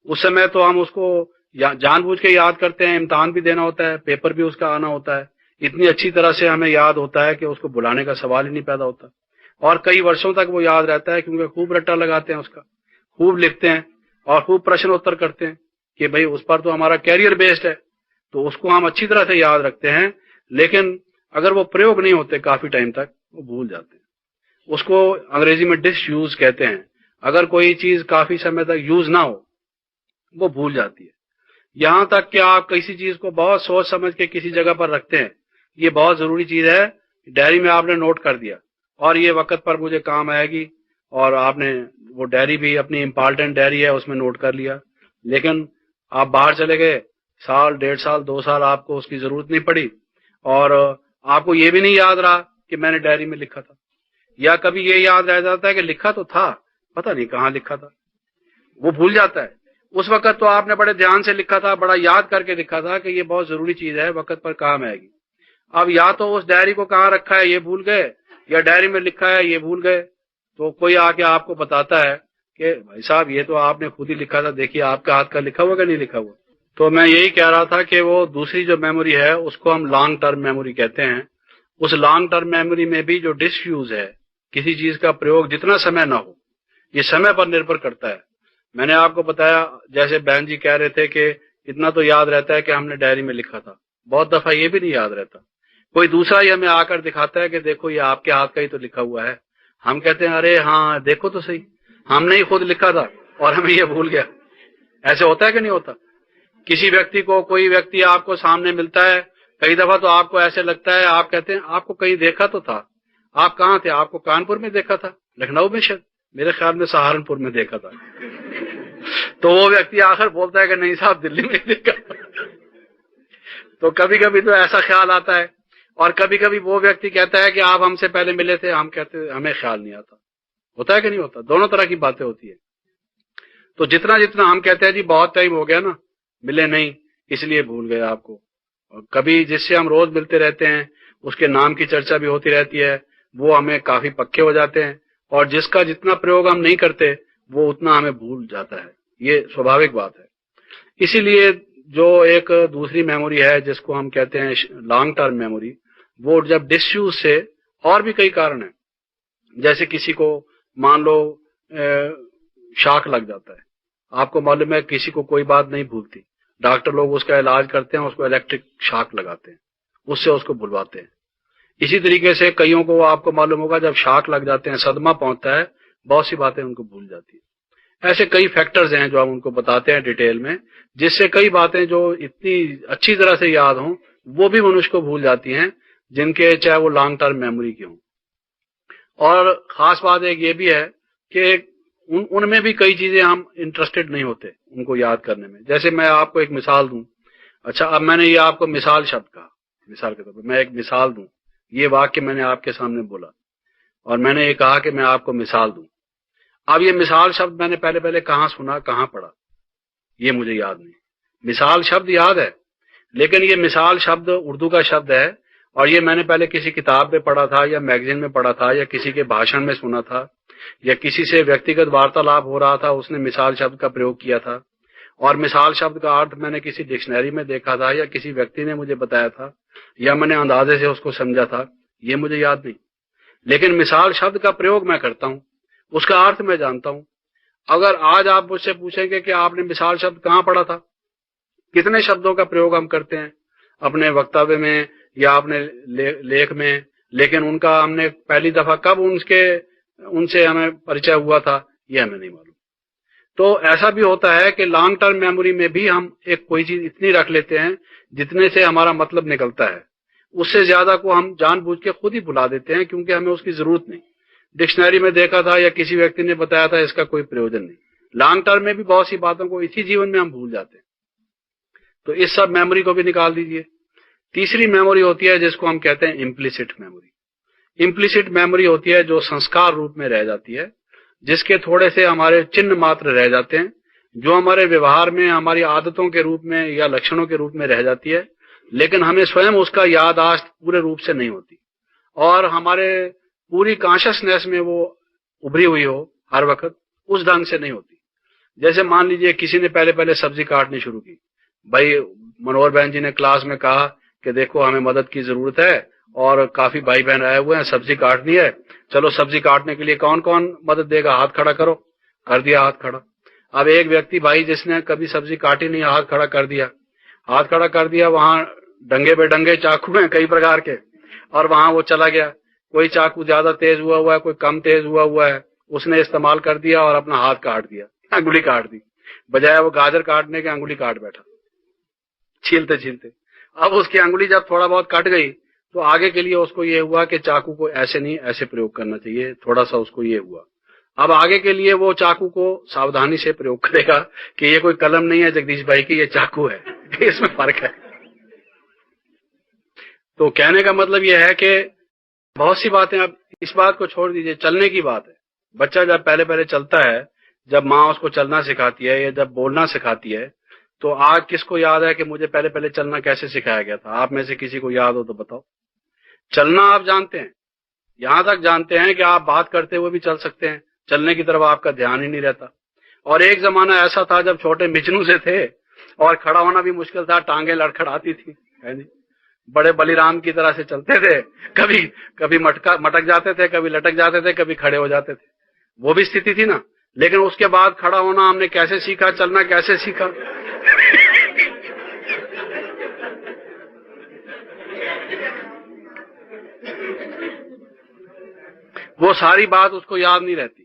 उस समय तो हम उसको जानबूझ के याद करते हैं, इम्तिहान भी देना होता है, पेपर भी उसका आना होता है, इतनी अच्छी तरह से हमें याद होता है कि उसको भुलाने का सवाल ही नहीं पैदा होता। और कई वर्षों तक वो याद रहता है, क्योंकि खूब रट्टा लगाते हैं उसका, खूब लिखते हैं और खूब प्रश्न उत्तर करते हैं कि भाई उस पर तो हमारा कैरियर बेस्ड है, तो उसको हम अच्छी तरह से याद रखते हैं। लेकिन अगर वो प्रयोग नहीं होते काफी टाइम तक, वो भूल जाते हैं। उसको अंग्रेजी में डिसयूज कहते हैं। अगर कोई चीज काफी समय तक यूज ना हो, वो भूल जाती है। यहां तक कि आप किसी चीज को बहुत सोच समझ के किसी जगह पर रखते हैं, ये बहुत जरूरी चीज है, डायरी में आपने नोट कर दिया और ये वक्त पर मुझे काम आएगी, और आपने वो डायरी भी अपनी इंपॉर्टेंट डायरी है उसमें नोट कर लिया, लेकिन आप बाहर चले गए, साल, 1.5 साल, 2 साल आपको उसकी जरूरत नहीं पड़ी, और आपको ये भी नहीं याद रहा कि मैंने डायरी में लिखा था। या कभी ये याद रह जाता है कि लिखा तो था, पता नहीं कहाँ लिखा था, वो भूल जाता है। उस वक्त तो आपने बड़े ध्यान से लिखा था, बड़ा याद करके लिखा था कि ये बहुत जरूरी चीज है, वक्त पर काम आएगी। अब या तो उस डायरी को कहाँ रखा है ये भूल गए, या डायरी में लिखा है ये भूल गए, तो कोई आके आपको बताता है कि भाई साहब ये तो आपने खुद ही लिखा था, देखिए आपके हाथ का लिखा हुआ कि नहीं लिखा हुआ। तो मैं यही कह रहा था कि वो दूसरी जो मेमोरी है उसको हम लॉन्ग टर्म मेमोरी कहते हैं। उस लॉन्ग टर्म मेमोरी में भी जो डिसयूज है, किसी चीज का प्रयोग जितना समय ना हो, ये समय पर निर्भर करता है। मैंने आपको बताया, जैसे बहन जी कह रहे थे कि इतना तो याद रहता है कि हमने डायरी में लिखा था, बहुत दफा ये भी नहीं याद रहता। कोई दूसरा ही हमें आकर दिखाता है कि देखो ये आपके हाथ का ही तो लिखा हुआ है, हम कहते हैं अरे हाँ देखो तो सही, हमने ही खुद लिखा था और हमें ये भूल गया। ऐसे होता है कि नहीं होता? किसी व्यक्ति को, कोई व्यक्ति आपको सामने मिलता है, कई दफा तो आपको ऐसे लगता है, आप कहते हैं आपको कहीं देखा तो था, आप कहाँ थे? आपको कानपुर में देखा था, लखनऊ में, शायद मेरे ख्याल में सहारनपुर में देखा था। तो वो व्यक्ति आखिर बोलता है कि नहीं साहब दिल्ली में देखा। तो कभी कभी तो ऐसा ख्याल आता है, और कभी कभी वो व्यक्ति कहता है कि आप हमसे पहले मिले थे, हम कहते हमें ख्याल नहीं आता। होता है कि नहीं होता? दोनों तरह की बातें होती है। तो जितना जितना हम कहते हैं जी बहुत टाइम हो गया ना, मिले नहीं, इसलिए भूल गए आपको। और कभी जिससे हम रोज मिलते रहते हैं उसके नाम की चर्चा भी होती रहती है, वो हमें काफी पक्के हो जाते हैं, और जिसका जितना प्रयोग हम नहीं करते वो उतना हमें भूल जाता है। ये स्वाभाविक बात है। इसीलिए जो एक दूसरी मेमोरी है जिसको हम कहते हैं लॉन्ग टर्म मेमोरी, वो जब डिसयूज से, और भी कई कारण है, जैसे किसी को मान लो शॉक लग जाता है, आपको मालूम है किसी को कोई बात नहीं भूलती, डॉक्टर लोग उसका इलाज करते हैं, उसको इलेक्ट्रिक शॉक लगाते हैं, उससे उसको भुलवाते हैं। इसी तरीके से कईयों को आपको मालूम होगा जब शॉक लग जाते हैं, सदमा पहुंचता है, बहुत सी बातें उनको भूल जाती है। ऐसे कई फैक्टर्स हैं जो हम उनको बताते हैं डिटेल में, जिससे कई बातें जो इतनी अच्छी तरह से याद हों वो भी मनुष्य को भूल जाती हैं, जिनके चाहे वो लॉन्ग टर्म मेमोरी की हों। और खास बात एक ये भी है कि उनमें भी कई चीजें हम इंटरेस्टेड नहीं होते उनको याद करने में। जैसे मैं आपको एक मिसाल दूं, अच्छा अब मैंने ये आपको मिसाल शब्द कहा, मिसाल के तौर पर मैं एक मिसाल दूं, ये वाक्य मैंने आपके सामने बोला और मैंने ये कहा कि मैं आपको मिसाल दूं। अब ये मिसाल शब्द मैंने पहले पहले कहाँ सुना, कहाँ पढ़ा, ये मुझे याद नहीं। मिसाल शब्द याद है, लेकिन ये मिसाल शब्द उर्दू का शब्द है, और ये मैंने पहले किसी किताब में पढ़ा था या मैगजीन में पढ़ा था या किसी के भाषण में सुना था, या किसी से व्यक्तिगत वार्तालाप हो रहा था, उसने मिसाल शब्द का प्रयोग किया था, और मिसाल शब्द का अर्थ मैंने किसी डिक्शनरी में देखा था या किसी व्यक्ति ने मुझे बताया था या मैंने अंदाजे से उसको समझा था, ये मुझे याद नहीं। लेकिन मिसाल शब्द का प्रयोग मैं करता हूं, उसका अर्थ मैं जानता हूं। अगर आज आप मुझसे पूछेंगे कि आपने मिसाल शब्द कहाँ पढ़ा था, कितने शब्दों का प्रयोग हम करते हैं अपने वक्तव्य में या अपने लेख में, लेकिन उनका हमने पहली दफा कब उनसे हमें परिचय हुआ था, ये हमें नहीं मालूम। तो ऐसा भी होता है कि लॉन्ग टर्म मेमोरी में भी हम एक कोई चीज इतनी रख लेते हैं जितने से हमारा मतलब निकलता है, उससे ज्यादा को हम जानबूझ के खुद ही भुला देते हैं, क्योंकि हमें उसकी जरूरत नहीं। डिक्शनरी में देखा था या किसी व्यक्ति ने बताया था, इसका कोई प्रयोजन नहीं। लॉन्ग टर्म में भी बहुत सी बातों को इसी जीवन में हम भूल जाते हैं। तो इस सब मेमोरी को भी निकाल दीजिए। तीसरी मेमोरी होती है जिसको हम कहते हैं इम्प्लिसिट मेमोरी। इम्प्लिसिट मेमोरी होती है जो संस्कार रूप में रह जाती है, जिसके थोड़े से हमारे चिन्ह मात्र रह जाते हैं, जो हमारे व्यवहार में हमारी आदतों के रूप में या लक्षणों के रूप में रह जाती है, लेकिन हमें स्वयं उसका याददाश्त पूरे रूप से नहीं होती, और हमारे पूरी कॉन्शियसनेस में वो उभरी हुई हो हर वक्त, उस ढंग से नहीं होती। जैसे मान लीजिए किसी ने पहले पहले सब्जी काटनी शुरू की, भाई मनोहर बहन जी ने क्लास में कहा कि देखो हमें मदद की जरूरत है और काफी भाई बहन आए हुए हैं, सब्जी काटनी है, चलो सब्जी काटने के लिए कौन कौन मदद देगा, हाथ खड़ा करो। कर दिया हाथ खड़ा। अब एक व्यक्ति भाई जिसने कभी सब्जी काटी नहीं, हाथ खड़ा कर दिया, हाथ खड़ा कर दिया, वहां डंगे बेडंगे चाकू हैं कई प्रकार के, और वहां वो चला गया। कोई चाकू ज्यादा तेज हुआ है, कोई कम तेज हुआ है, उसने इस्तेमाल कर दिया और अपना हाथ काट दिया, अंगुली काट दी, बजाय वो गाजर काटने के अंगुली काट बैठा छीलते छीलते। अब उसकी अंगुली जब थोड़ा बहुत कट गई तो आगे के लिए उसको ये हुआ कि चाकू को ऐसे नहीं ऐसे प्रयोग करना चाहिए, थोड़ा सा उसको ये हुआ। अब आगे के लिए वो चाकू को सावधानी से प्रयोग करेगा कि ये कोई कलम नहीं है जगदीश भाई की, ये चाकू है, इसमें फर्क है। तो कहने का मतलब ये है कि बहुत सी बातें, अब इस बात को छोड़ दीजिए, चलने की बात है। बच्चा जब पहले पहले चलता है, जब माँ उसको चलना सिखाती है या जब बोलना सिखाती है, तो आज किसको याद है कि मुझे पहले पहले चलना कैसे सिखाया गया था? आप में से किसी को याद हो तो बताओ। चलना आप जानते हैं, यहां तक जानते हैं कि आप बात करते हुए भी चल सकते हैं, चलने की तरफ आपका ध्यान ही नहीं रहता। और एक जमाना ऐसा था जब छोटे मिचनू से थे और खड़ा होना भी मुश्किल था, टांगे लड़खड़ाती थी, है नहीं? बड़े बलिराम की तरह से चलते थे, कभी कभी मटक जाते थे, कभी लटक जाते थे, कभी खड़े हो जाते थे, वो भी स्थिति थी ना। लेकिन उसके बाद खड़ा होना हमने कैसे सीखा, चलना कैसे सीखा? वो सारी बात उसको याद नहीं रहती।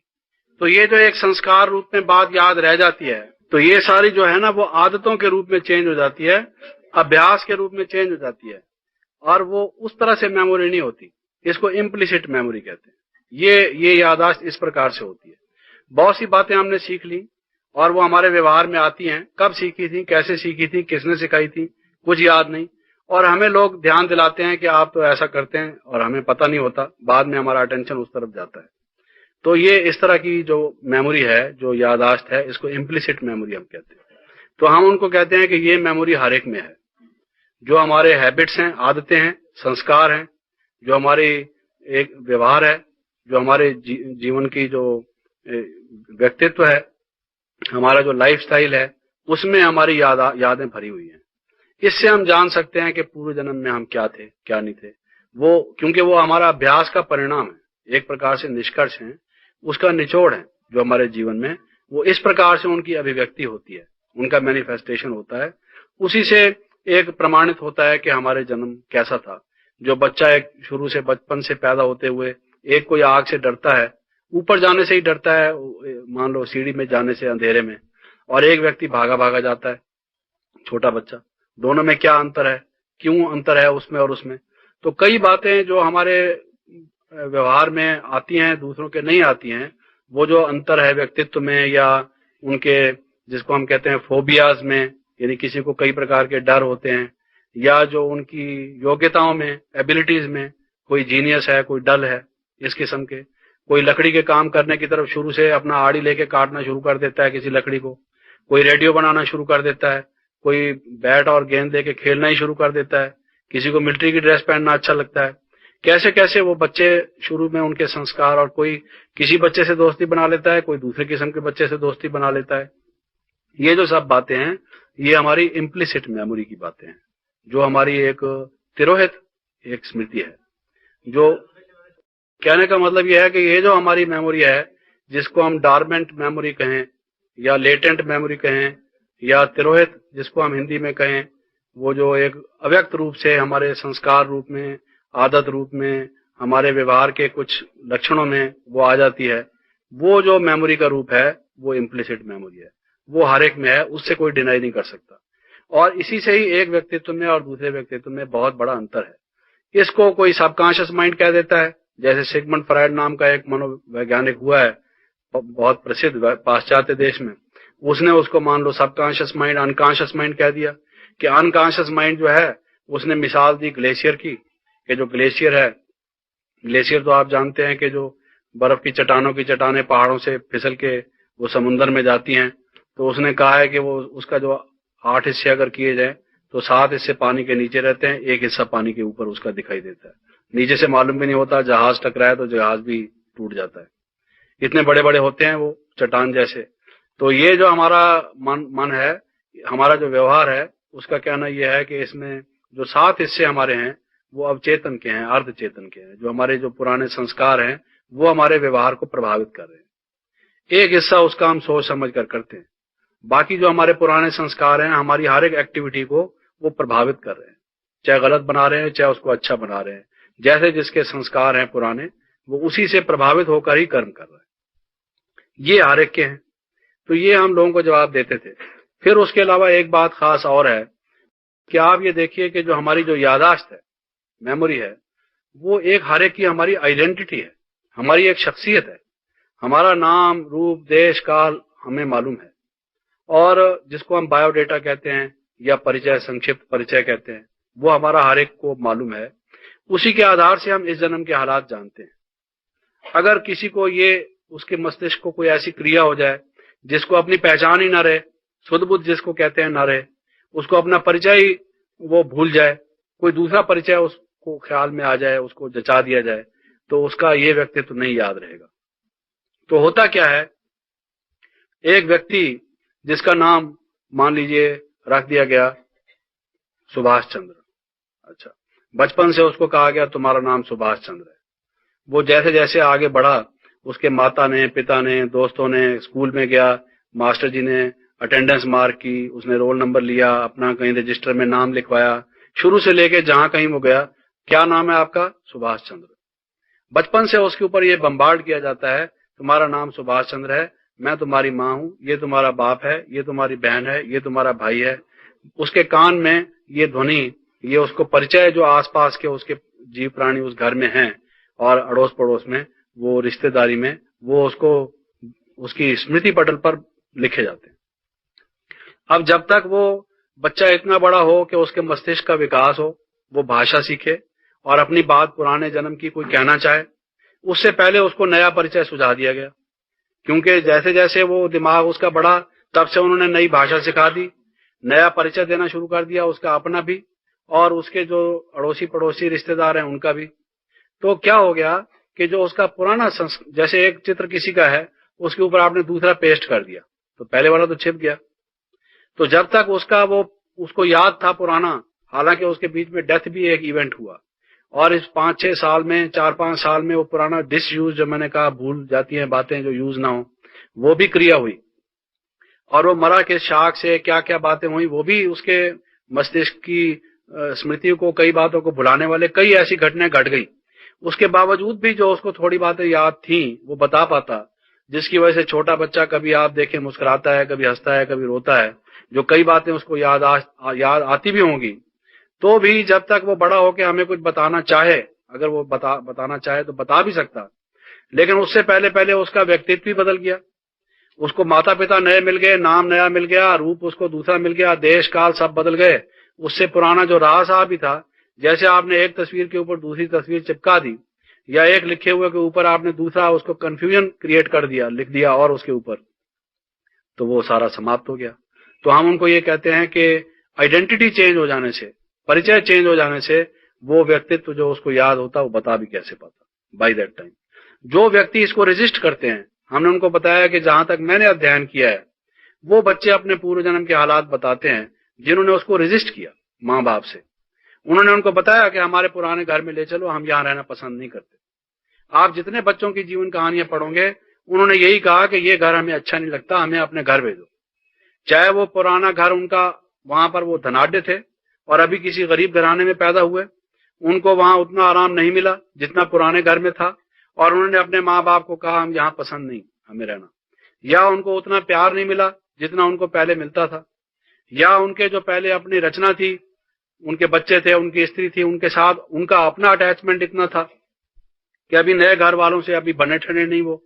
तो ये जो एक संस्कार रूप में बात याद रह जाती है, तो ये सारी जो है ना वो आदतों के रूप में चेंज हो जाती है, अभ्यास के रूप में चेंज हो जाती है, और वो उस तरह से मेमोरी नहीं होती। इसको इम्प्लिसिट मेमोरी कहते हैं। ये याददाश्त इस प्रकार से होती है। बहुत सी बातें हमने सीख ली और वो हमारे व्यवहार में आती हैं। कब सीखी थी, कैसे सीखी थी, किसने सिखाई थी, कुछ याद नहीं, और हमें लोग ध्यान दिलाते हैं कि आप तो ऐसा करते हैं, और हमें पता नहीं होता। बाद में हमारा अटेंशन उस तरफ जाता है। तो ये इस तरह की जो मेमोरी है, जो याददाश्त है, इसको इम्प्लिसिट मेमोरी हम कहते हैं। तो हम उनको कहते हैं कि ये मेमोरी हर एक में है। जो हमारे हैबिट्स हैं, आदतें हैं, संस्कार हैं, जो हमारी एक व्यवहार है, जो हमारे जीवन की जो व्यक्तित्व है, हमारा जो लाइफस्टाइल है, उसमें हमारी यादें भरी हुई हैं। इससे हम जान सकते हैं कि पूर्व जन्म में हम क्या थे, क्या नहीं थे। वो क्योंकि वो हमारा अभ्यास का परिणाम है, एक प्रकार से निष्कर्ष है, उसका निचोड़ है। जो हमारे जीवन में वो इस प्रकार से उनकी अभिव्यक्ति होती है, उनका मैनिफेस्टेशन होता है। उसी से एक प्रमाणित होता है कि हमारे जन्म कैसा था। जो बच्चा एक शुरू से बचपन से पैदा होते हुए एक कोई आग से डरता है, ऊपर जाने से ही डरता है, मान लो सीढ़ी में जाने से अंधेरे में, और एक व्यक्ति भागा भागा जाता है, छोटा बच्चा। दोनों में क्या अंतर है, क्यों अंतर है उसमें और उसमें? तो कई बातें जो हमारे व्यवहार में आती हैं, दूसरों के नहीं आती हैं। वो जो अंतर है व्यक्तित्व में, या उनके जिसको हम कहते हैं फोबियाज में, यानी किसी को कई प्रकार के डर होते हैं, या जो उनकी योग्यताओं में, एबिलिटीज में, कोई जीनियस है, कोई डल है, इस किस्म के। कोई लकड़ी के काम करने की तरफ शुरू से अपना आड़ी लेके काटना शुरू कर देता है किसी लकड़ी को, कोई रेडियो बनाना शुरू कर देता है, कोई बैट और गेंद लेके खेलना ही शुरू कर देता है, किसी को मिलिट्री की ड्रेस पहनना अच्छा लगता है। कैसे कैसे वो बच्चे शुरू में उनके संस्कार, और कोई किसी बच्चे से दोस्ती बना लेता है, कोई दूसरे किस्म के बच्चे से दोस्ती बना लेता है। ये जो सब बातें हैं, ये हमारी इम्प्लिसिट मेमोरी की बातें हैं, जो हमारी एक तिरोहित एक स्मृति है। जो कहने का मतलब यह है कि ये जो हमारी मेमोरी है, जिसको हम डॉर्मेंट मेमोरी कहें, या लेटेंट मेमोरी कहें, या तिरोहित जिसको हम हिंदी में कहें, वो जो एक अव्यक्त रूप से हमारे संस्कार रूप में, आदत रूप में, हमारे व्यवहार के कुछ लक्षणों में वो आ जाती है, वो जो मेमोरी का रूप है, वो इम्प्लिसिट मेमोरी है। वो हर एक में है, उससे कोई डिनाई नहीं कर सकता। और इसी से ही एक व्यक्तित्व में और दूसरे व्यक्तित्व में बहुत बड़ा अंतर है। इसको कोई सबकॉन्शियस माइंड कह देता है, जैसे सिगमंड फ्रायड नाम का एक मनोवैज्ञानिक हुआ है, बहुत प्रसिद्ध पाश्चात्य देश में। उसने उसको मान लो सबकॉन्शियस माइंड, अनकॉन्शियस माइंड कह दिया। कि अनकॉन्शियस माइंड जो है, उसने मिसाल दी ग्लेशियर की, कि जो ग्लेशियर है, ग्लेशियर तो आप जानते हैं कि जो बर्फ की चट्टानों की चट्टानें पहाड़ों से फिसल के वो समुद्र में जाती हैं। तो उसने कहा है कि वो उसका जो 8 हिस्से अगर किए जाए, तो 7 हिस्से पानी के नीचे रहते हैं, 1 हिस्सा पानी के ऊपर उसका दिखाई देता है। नीचे से मालूम भी नहीं होता, जहाज टकराए तो जहाज भी टूट जाता है, इतने बड़े बड़े होते हैं वो चट्टान जैसे। तो ये जो हमारा मन है, हमारा जो व्यवहार है, उसका कहना यह है कि इसमें जो 7 हिस्से हमारे हैं, वो अवचेतन के हैं, अर्ध चेतन के हैं। जो हमारे जो पुराने संस्कार हैं, वो हमारे व्यवहार को प्रभावित कर रहे हैं। एक हिस्सा उसका हम सोच समझ कर करते हैं, बाकी जो हमारे पुराने संस्कार हैं, हमारी हर एक एक्टिविटी को वो प्रभावित कर रहे हैं, चाहे गलत बना रहे हैं, चाहे उसको अच्छा बना रहे हैं। जैसे जिसके संस्कार हैं पुराने, वो उसी से प्रभावित होकर ही कर्म कर रहे हैं। ये हर एक के हैं। तो ये हम लोगों को जवाब देते थे। फिर उसके अलावा एक बात खास और है कि आप ये देखिए कि जो हमारी जो याददाश्त है, मेमोरी है, वो एक हर एक की हमारी आइडेंटिटी है, हमारी एक शख्सियत है। हमारा नाम, रूप, देश, काल हमें मालूम है, और जिसको हम बायोडेटा कहते हैं, या परिचय, संक्षिप्त परिचय कहते हैं, वो हमारा हर एक को मालूम है। उसी के आधार से हम इस जन्म के हालात जानते हैं। अगर किसी को ये, उसके मस्तिष्क को कोई ऐसी क्रिया हो जाए जिसको अपनी पहचान ही ना रहे, शुद्ध बुद्ध जिसको कहते हैं ना रहे, उसको अपना परिचय ही वो भूल जाए, कोई दूसरा परिचय उसको ख्याल में आ जाए, उसको जचा दिया जाए, तो उसका ये व्यक्तित्व नहीं याद रहेगा। तो होता क्या है, एक व्यक्ति जिसका नाम मान लीजिए रख दिया गया सुभाष चंद्र। अच्छा, बचपन से उसको कहा गया तुम्हारा नाम सुभाष चंद्र है। वो जैसे जैसे आगे बढ़ा, उसके माता ने, पिता ने, दोस्तों ने, स्कूल में गया, मास्टर जी ने अटेंडेंस मार्क की, उसने रोल नंबर लिया, अपना कहीं रजिस्टर में नाम लिखवाया। शुरू से लेके जहां कहीं वो गया, क्या नाम है आपका? सुभाष चंद्र। बचपन से उसके ऊपर ये बम्बार्ड किया जाता है, तुम्हारा नाम सुभाष चंद्र है, मैं तुम्हारी माँ हूं, ये तुम्हारा बाप है, ये तुम्हारी बहन है, ये तुम्हारा भाई है। उसके कान में ये ध्वनि, ये उसको परिचय जो आसपास के उसके जीव प्राणी उस घर में हैं, और अड़ोस पड़ोस में, वो रिश्तेदारी में, वो उसको उसकी स्मृति पटल पर लिखे जाते हैं। अब जब तक वो बच्चा इतना बड़ा हो कि उसके मस्तिष्क का विकास हो, वो भाषा सीखे और अपनी बात पुराने जन्म की कोई कहना चाहे, उससे पहले उसको नया परिचय सुझा दिया गया। क्योंकि जैसे जैसे वो दिमाग उसका बढ़ा, तब से उन्होंने नई भाषा सिखा दी, नया परिचय देना शुरू कर दिया, उसका अपना भी और उसके जो अड़ोसी पड़ोसी रिश्तेदार हैं उनका भी। तो क्या हो गया कि जो उसका पुराना जैसे एक चित्र किसी का है, उसके ऊपर आपने दूसरा पेस्ट कर दिया, तो पहले वाला तो छिप गया। तो जब तक उसको याद था पुराना, हालांकि उसके बीच में डेथ भी एक इवेंट हुआ, और इस 5-6 साल में, 4-5 साल में वो पुराना डिसयूज, जो मैंने कहा भूल जाती हैं बातें जो यूज ना हो, वो भी क्रिया हुई। और वो मरा के शाख से क्या क्या बातें हुई, वो भी उसके मस्तिष्क की स्मृति को, कई बातों को भुलाने वाले कई ऐसी घटनाएं घट गई। उसके बावजूद भी जो उसको थोड़ी बातें याद थी वो बता पाता, जिसकी वजह से छोटा बच्चा कभी आप देखें मुस्कुराता है, कभी हंसता है, कभी रोता है, जो कई बातें उसको याद आती भी होंगी। तो भी जब तक वो बड़ा होकर हमें कुछ बताना चाहे, अगर वो बताना चाहे तो बता भी सकता, लेकिन उससे पहले पहले उसका व्यक्तित्व भी बदल गया। उसको माता पिता नए मिल गए, नाम नया मिल गया, रूप उसको दूसरा मिल गया, देश काल सब बदल गए। उससे पुराना जो रहा साहब भी था, जैसे आपने एक तस्वीर के ऊपर दूसरी तस्वीर चिपका दी, या एक लिखे हुए के ऊपर आपने दूसरा उसको कंफ्यूजन क्रिएट कर दिया, लिख दिया और उसके ऊपर, तो वो सारा समाप्त हो गया। तो हम उनको ये कहते हैं कि आइडेंटिटी चेंज हो जाने से, परिचय चेंज हो जाने से, वो व्यक्तित्व जो उसको याद होता वो बता भी कैसे पाता बाय दैट टाइम। जो व्यक्ति इसको रेजिस्ट करते हैं, हमने उनको बताया कि जहां तक मैंने अध्ययन किया है, वो बच्चे अपने पूर्व जन्म के हालात बताते हैं जिन्होंने उसको रेजिस्ट किया माँ बाप से। उन्होंने उनको बताया कि हमारे पुराने घर में ले चलो, हम यहाँ रहना पसंद नहीं करते। आप जितने बच्चों की जीवन कहानियां पढ़ोगे, उन्होंने यही कहा कि ये घर हमें अच्छा नहीं लगता, हमें अपने घर भेजो। चाहे वो पुराना घर उनका, वहां पर वो धनाढ्य थे और अभी किसी गरीब घराने में पैदा हुए, उनको वहां उतना आराम नहीं मिला जितना पुराने घर में था, और उन्होंने अपने माँ बाप को कहा हम यहाँ पसंद नहीं हमें रहना, या उनको उतना प्यार नहीं मिला जितना उनको पहले मिलता था, या उनके जो पहले अपनी रचना थी, उनके बच्चे थे, उनकी स्त्री थी, उनके साथ उनका अपना अटैचमेंट इतना था कि अभी नए घर वालों से अभी बने ठने नहीं वो,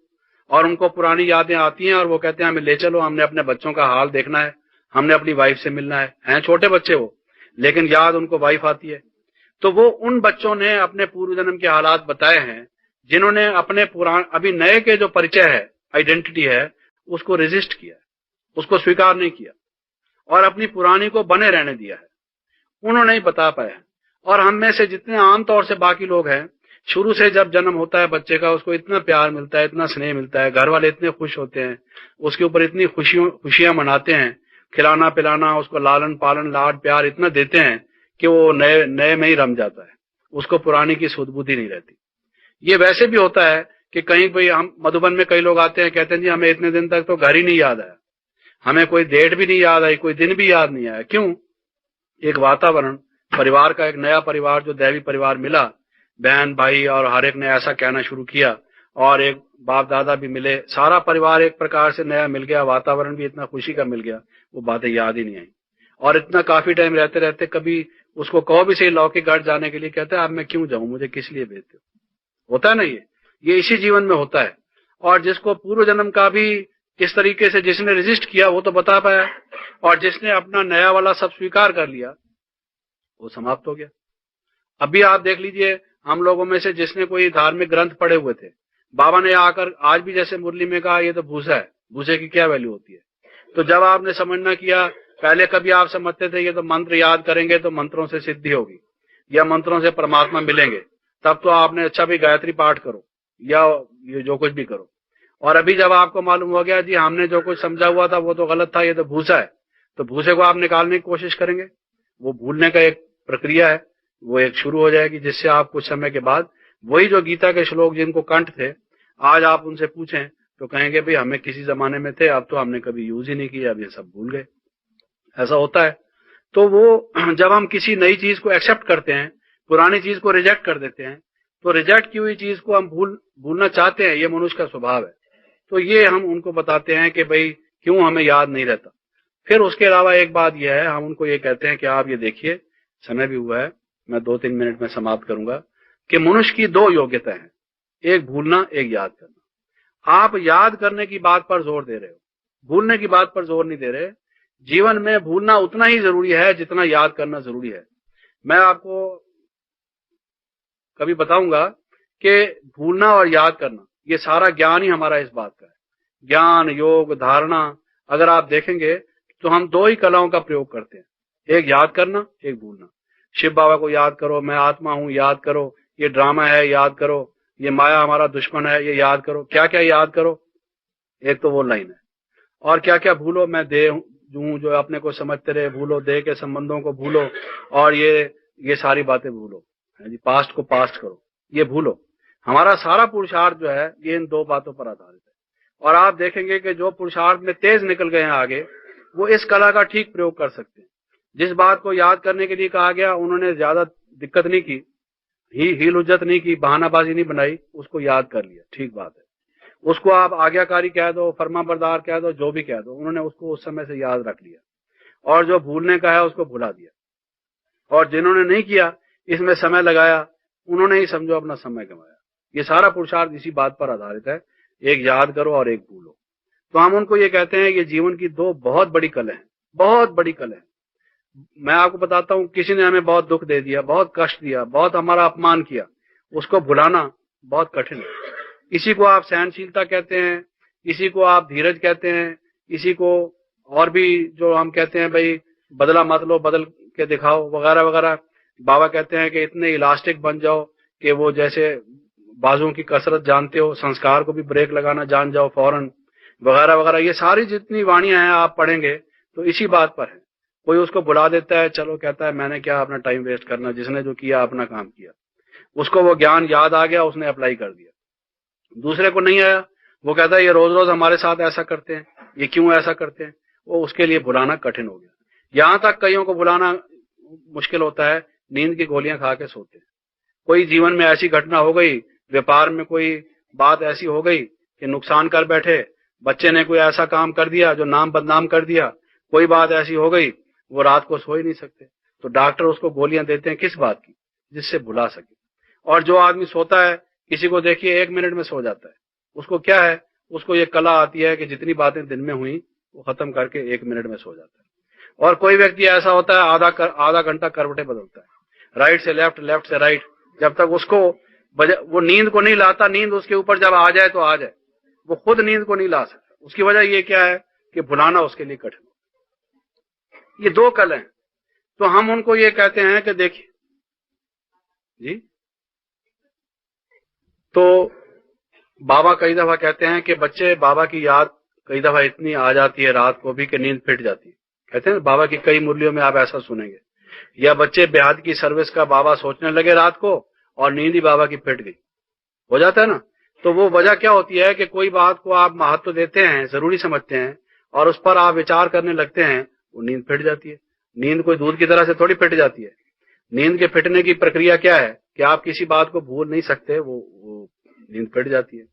और उनको पुरानी यादें आती हैं और वो कहते हैं हमें ले चलो, हमने अपने बच्चों का हाल देखना है, हमने अपनी वाइफ से मिलना है छोटे बच्चे वो, लेकिन याद उनको वाइफ आती है। तो वो उन बच्चों ने अपने पूर्व जन्म के हालात बताए हैं, जिन्होंने अपने अभी नए के जो परिचय है, आइडेंटिटी है, उसको रेजिस्ट किया, उसको स्वीकार नहीं किया और अपनी पुरानी को बने रहने दिया है, उन्होंने ही बता पाया। और हम में से जितने आमतौर से बाकी लोग हैं, शुरू से जब जन्म होता है बच्चे का, उसको इतना प्यार मिलता है, इतना स्नेह मिलता है, घर वाले इतने खुश होते हैं, उसके ऊपर इतनी खुशियां मनाते हैं, खिलाना पिलाना, उसको लालन पालन लाड प्यार इतना देते हैं कि वो नए नए में ही रम जाता है, उसको पुरानी की सुध बुद्धि नहीं रहती। ये वैसे भी होता है कि कहीं कोई, हम मधुबन में कई लोग आते हैं, कहते हैं जी हमें इतने दिन तक तो घर ही नहीं याद आया, हमें कोई डेट भी नहीं याद आई, कोई दिन भी याद नहीं आया। क्यों? एक वातावरण, परिवार का एक नया परिवार जो दैवी परिवार मिला, बहन भाई और हर एक ने ऐसा कहना शुरू किया, और एक बाप दादा भी मिले, सारा परिवार एक प्रकार से नया मिल गया, वातावरण भी इतना खुशी का मिल गया, वो बातें याद ही नहीं आई। और इतना काफी टाइम रहते रहते कभी उसको कहो भी सही लौकिक घर जाने के लिए, कहता है अब मैं क्यों जाऊं, मुझे किस लिए भेजते हो। होता है ना, ये इसी जीवन में होता है। और जिसको पूर्व जन्म का भी इस तरीके से जिसने रेजिस्ट किया वो तो बता पाया, और जिसने अपना नया वाला सब स्वीकार कर लिया वो समाप्त हो गया। अभी आप देख लीजिए, हम लोगों में से जिसने कोई धार्मिक ग्रंथ पढ़े हुए थे, बाबा ने आकर आज भी जैसे मुरली में कहा ये तो भूसा है, भूसे की क्या वैल्यू होती है। तो जब आपने समझना किया, पहले कभी आप समझते थे ये तो मंत्र याद करेंगे तो मंत्रों से सिद्धि होगी या मंत्रों से परमात्मा मिलेंगे, तब तो आपने अच्छा भी गायत्री पाठ करो या ये जो कुछ भी करो। और अभी जब आपको मालूम हो गया जी हमने जो कुछ समझा हुआ था वो तो गलत था, ये तो भूसा है, तो भूसे को आप निकालने की कोशिश करेंगे, वो भूलने का एक प्रक्रिया है, वो एक शुरू हो जाएगी, जिससे आप कुछ समय के बाद वही जो गीता के श्लोक जिनको कंठ थे, आज आप उनसे पूछें तो कहेंगे भाई हमें किसी जमाने में थे, अब तो हमने कभी यूज ही नहीं किया, अब ये सब भूल गए। ऐसा होता है। तो वो जब हम किसी नई चीज को एक्सेप्ट करते हैं, पुरानी चीज को रिजेक्ट कर देते हैं, तो रिजेक्ट की हुई चीज को हम भूलना चाहते हैं, ये मनुष्य का स्वभाव है। तो ये हम उनको बताते हैं कि भाई क्यों हमें याद नहीं रहता। फिर उसके अलावा एक बात यह है, हम उनको ये कहते हैं कि आप ये देखिए, समय भी हुआ है, मैं 2-3 मिनट में समाप्त करूंगा, कि मनुष्य की 2 योग्यता है। एक भूलना, एक याद करना। आप याद करने की बात पर जोर दे रहे हो, भूलने की बात पर जोर नहीं दे रहे। जीवन में भूलना उतना ही जरूरी है जितना याद करना जरूरी है। मैं आपको कभी बताऊंगा कि भूलना और याद करना, ये सारा ज्ञान ही हमारा इस बात का है। ज्ञान, योग, धारणा, अगर आप देखेंगे तो हम दो ही कलाओं का प्रयोग करते हैं, एक याद करना, एक भूलना। शिव बाबा को याद करो, मैं आत्मा हूं, याद करो, ये ड्रामा है, याद करो, ये माया हमारा दुश्मन है, ये याद करो। क्या क्या याद करो? एक तो वो लाइन है। और क्या क्या भूलो? मैं देह हूं जो अपने को समझते रहे, भूलो देह के संबंधों को, भूलो, और ये सारी बातें भूलो, पास्ट को पास्ट करो, ये भूलो। हमारा सारा पुरुषार्थ जो है ये इन दो बातों पर आधारित है। और आप देखेंगे कि जो पुरुषार्थ में तेज निकल गए हैं आगे, वो इस कला का ठीक प्रयोग कर सकते हैं। जिस बात को याद करने के लिए कहा गया, उन्होंने ज्यादा दिक्कत नहीं की, हील हुज्जत नहीं की, बहानाबाजी नहीं बनाई, उसको याद कर लिया, ठीक बात है। उसको आप आज्ञाकारी कह दो, फरमाबरदार कह दो, जो भी कह दो, उन्होंने उसको उस समय से याद रख लिया। और जो भूलने का है उसको भुला दिया। और जिन्होंने नहीं किया, इसमें समय लगाया, उन्होंने ही समझो अपना समय गंवाया। ये सारा पुरुषार्थ इसी बात पर आधारित है, एक याद करो और एक भूलो। तो हम उनको ये कहते हैं, ये जीवन की दो बहुत बड़ी कला है, बहुत बड़ी कला है। मैं आपको बताता हूं, किसी ने हमें बहुत दुख दे दिया, बहुत कष्ट दिया, बहुत हमारा अपमान किया, उसको भुलाना बहुत कठिन है। इसी को आप सहनशीलता कहते हैं, इसी को आप धीरज कहते हैं, इसी को और भी जो हम कहते हैं, भाई बदला मत लो, बदल के दिखाओ, वगैरह वगैरह। बाबा कहते हैं कि इतने इलास्टिक बन जाओ कि वो जैसे बाजुओं की कसरत जानते हो, संस्कार को भी ब्रेक लगाना जान जाओ फौरन, वगैरह वगैरह। ये सारी जितनी वाणियां हैं आप पढ़ेंगे तो इसी बात पर है। कोई उसको बुला देता है, चलो कहता है मैंने क्या अपना टाइम वेस्ट करना, जिसने जो किया अपना काम किया, उसको वो ज्ञान याद आ गया, उसने अप्लाई कर दिया। दूसरे को नहीं आया, वो कहता है ये रोज रोज हमारे साथ ऐसा करते हैं, ये क्यों ऐसा करते हैं, वो उसके लिए भुलाना कठिन हो गया। यहां तक कईयों को भुलाना मुश्किल होता है, नींद की गोलियां खा के सोते हैं। कोई जीवन में ऐसी घटना हो गई, व्यापार में कोई बात ऐसी हो गई कि नुकसान कर बैठे, बच्चे ने कोई ऐसा काम कर दिया जो नाम बदनाम कर दिया, कोई बात ऐसी हो गई, वो रात को सो ही नहीं सकते, तो डॉक्टर उसको गोलियां देते हैं, किस बात की? जिससे भुला सके। और जो आदमी सोता है, किसी को देखिए 1 मिनट में सो जाता है, उसको क्या है, उसको ये कला आती है कि जितनी बातें दिन में हुई वो खत्म करके 1 मिनट में सो जाता है। और कोई व्यक्ति ऐसा होता है, आधा घंटा करवटें बदलता है, राइट से लेफ्ट, लेफ्ट से राइट, जब तक उसको वो नींद को नहीं लाता। नींद उसके ऊपर जब आ जाए तो आ जाए, वो खुद नींद को नहीं ला सकता। उसकी वजह ये क्या है कि भुलाना उसके लिए कठिन। ये दो कल हैं, तो हम उनको ये कहते हैं कि देखिए जी, तो बाबा कई दफा कहते हैं कि बच्चे, बाबा की याद कई दफा इतनी आ जाती है रात को भी कि नींद फिट जाती है। कहते हैं बाबा की कई मुरलियों में आप ऐसा सुनेंगे, या बच्चे बेहद की सर्विस का बाबा सोचने लगे रात को और नींद ही बाबा की फिट गई, हो जाता है ना। तो वो वजह क्या होती है कि कोई बात को आप महत्व देते हैं, जरूरी समझते हैं, और उस पर आप विचार करने लगते हैं, वो नींद फिट जाती है। नींद कोई दूध की तरह से थोड़ी फिट जाती है। नींद के फिटने की प्रक्रिया क्या है कि आप किसी बात को भूल नहीं सकते, वो नींद फिट जाती है।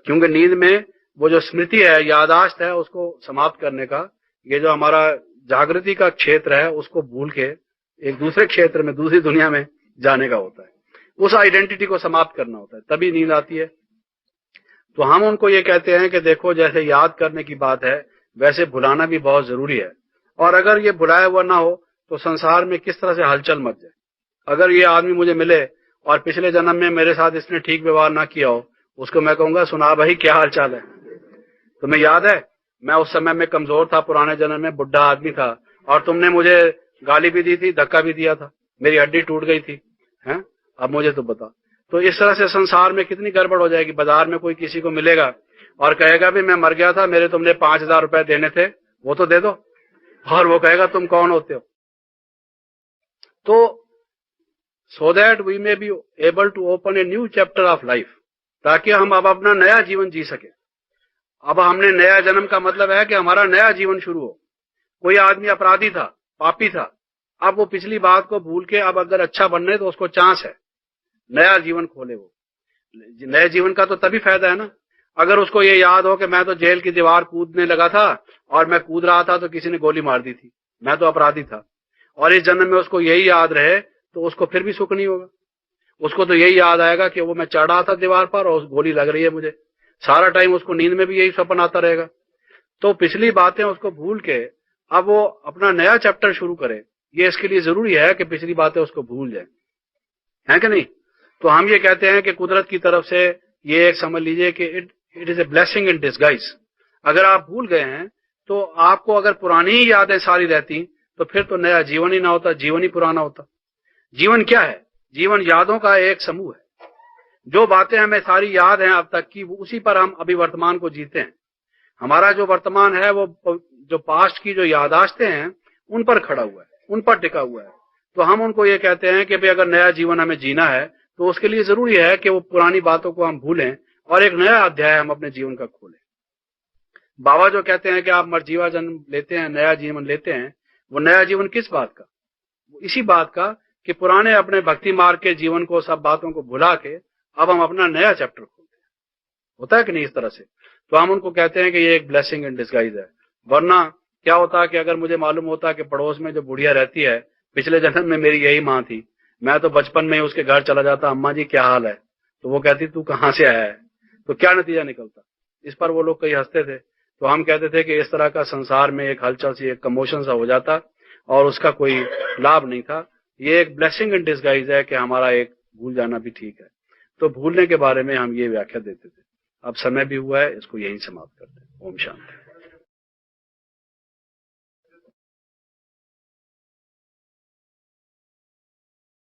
क्योंकि नींद में वो जो स्मृति है, यादाश्त है, उसको समाप्त करने का, ये जो हमारा जागृति का क्षेत्र है, उसको भूल के एक दूसरे क्षेत्र में, दूसरी दुनिया में जाने का होता है, उस आइडेंटिटी को समाप्त करना होता है, तभी नींद आती है। तो हम उनको ये कहते हैं कि देखो, जैसे याद करने की बात है, वैसे भुलाना भी बहुत जरूरी है। और अगर ये भुलाया हुआ ना हो तो संसार में किस तरह से हलचल मच जाए। अगर ये आदमी मुझे मिले और पिछले जन्म में मेरे साथ इसने ठीक व्यवहार ना किया हो, उसको मैं कहूंगा सुना भाई क्या हाल चाल है, तुम्हें याद है मैं उस समय में कमजोर था, पुराने जन्म में बुढ़ा आदमी था, और तुमने मुझे गाली भी दी थी, धक्का भी दिया था, मेरी हड्डी टूट गई थी, हैं? अब मुझे तो बता। तो इस तरह से संसार में कितनी गड़बड़ हो जाएगी। बाजार में कोई किसी को मिलेगा और कहेगा भी मैं मर गया था, मेरे तुमने 5,000 रुपए देने थे, वो तो दे दो, और वो कहेगा तुम कौन होते हो। तो so that we may be able to open a new chapter of life, ताकि हम अब अपना नया जीवन जी सके। अब हमने नया जन्म का मतलब है कि हमारा नया जीवन शुरू हो। कोई आदमी अपराधी था, पापी था, अब वो पिछली बात को भूल के अब अगर अच्छा बनने तो उसको चांस है नया जीवन खोले। वो नए जीवन का तो तभी फायदा है ना, अगर उसको ये याद हो कि मैं तो जेल की दीवार कूदने लगा था और मैं कूद रहा था तो किसी ने गोली मार दी थी, मैं तो अपराधी था, और इस जन्म में उसको यही याद रहे, तो उसको फिर भी सुख नहीं होगा। उसको तो यही याद आएगा कि वो मैं चढ़ रहा था दीवार पर और उस गोली लग रही है मुझे। सारा टाइम उसको नींद में भी यही सपना आता रहेगा। तो पिछली बातें उसको भूल के अब वो अपना नया चैप्टर शुरू करे, ये इसके लिए जरूरी है कि पिछली बातें उसको भूल जाए, है कि नहीं? तो हम ये कहते हैं कि कुदरत की तरफ से ये एक समझ लीजिए कि it is a blessing in disguise. अगर आप भूल गए हैं तो आपको अगर पुरानी ही यादें सारी रहती तो फिर तो नया जीवन ही ना होता, जीवन ही पुराना होता। जीवन क्या है? जीवन यादों का एक समूह है। जो बातें हमें सारी याद हैं अब तक की, वो उसी पर हम अभी वर्तमान को जीते हैं। हमारा जो वर्तमान है वो जो पास्ट की जो यादाश्तें हैं उन पर खड़ा हुआ है, उन पर टिका हुआ है। तो हम उनको ये कहते हैं कि भाई अगर नया जीवन हमें जीना है तो उसके लिए जरूरी है कि वो पुरानी बातों को हम भूलें और एक नया अध्याय हम अपने जीवन का खोलें। बाबा जो कहते हैं कि आप मरजीवा जन्म लेते हैं, नया जीवन लेते हैं, वो नया जीवन किस बात का? वो इसी बात का कि पुराने अपने भक्ति मार्ग के जीवन को, सब बातों को भुला के अब हम अपना नया चैप्टर खोलते हैं। होता है कि नहीं इस तरह से? तो हम उनको कहते हैं कि ये एक ब्लेसिंग इन डिस्गाइज है। वरना क्या होता कि अगर मुझे मालूम होता कि पड़ोस में जो बुढ़िया रहती है पिछले जन्म में मेरी यही माँ थी, मैं तो बचपन में ही उसके घर चला जाता, अम्मा जी क्या हाल है, तो वो कहती तू कहाँ से आया है, तो क्या नतीजा निकलता? इस पर वो लोग कई हंसते थे। तो हम कहते थे कि इस तरह का संसार में एक हलचल सी, एक कमोशन सा हो जाता और उसका कोई लाभ नहीं था। ये एक ब्लेसिंग इन डिस्गाइज है कि हमारा एक भूल जाना भी ठीक है। तो भूलने के बारे में हम ये व्याख्या देते थे। अब समय भी हुआ है, इसको यहीं समाप्त करते हैं। ओम शांति।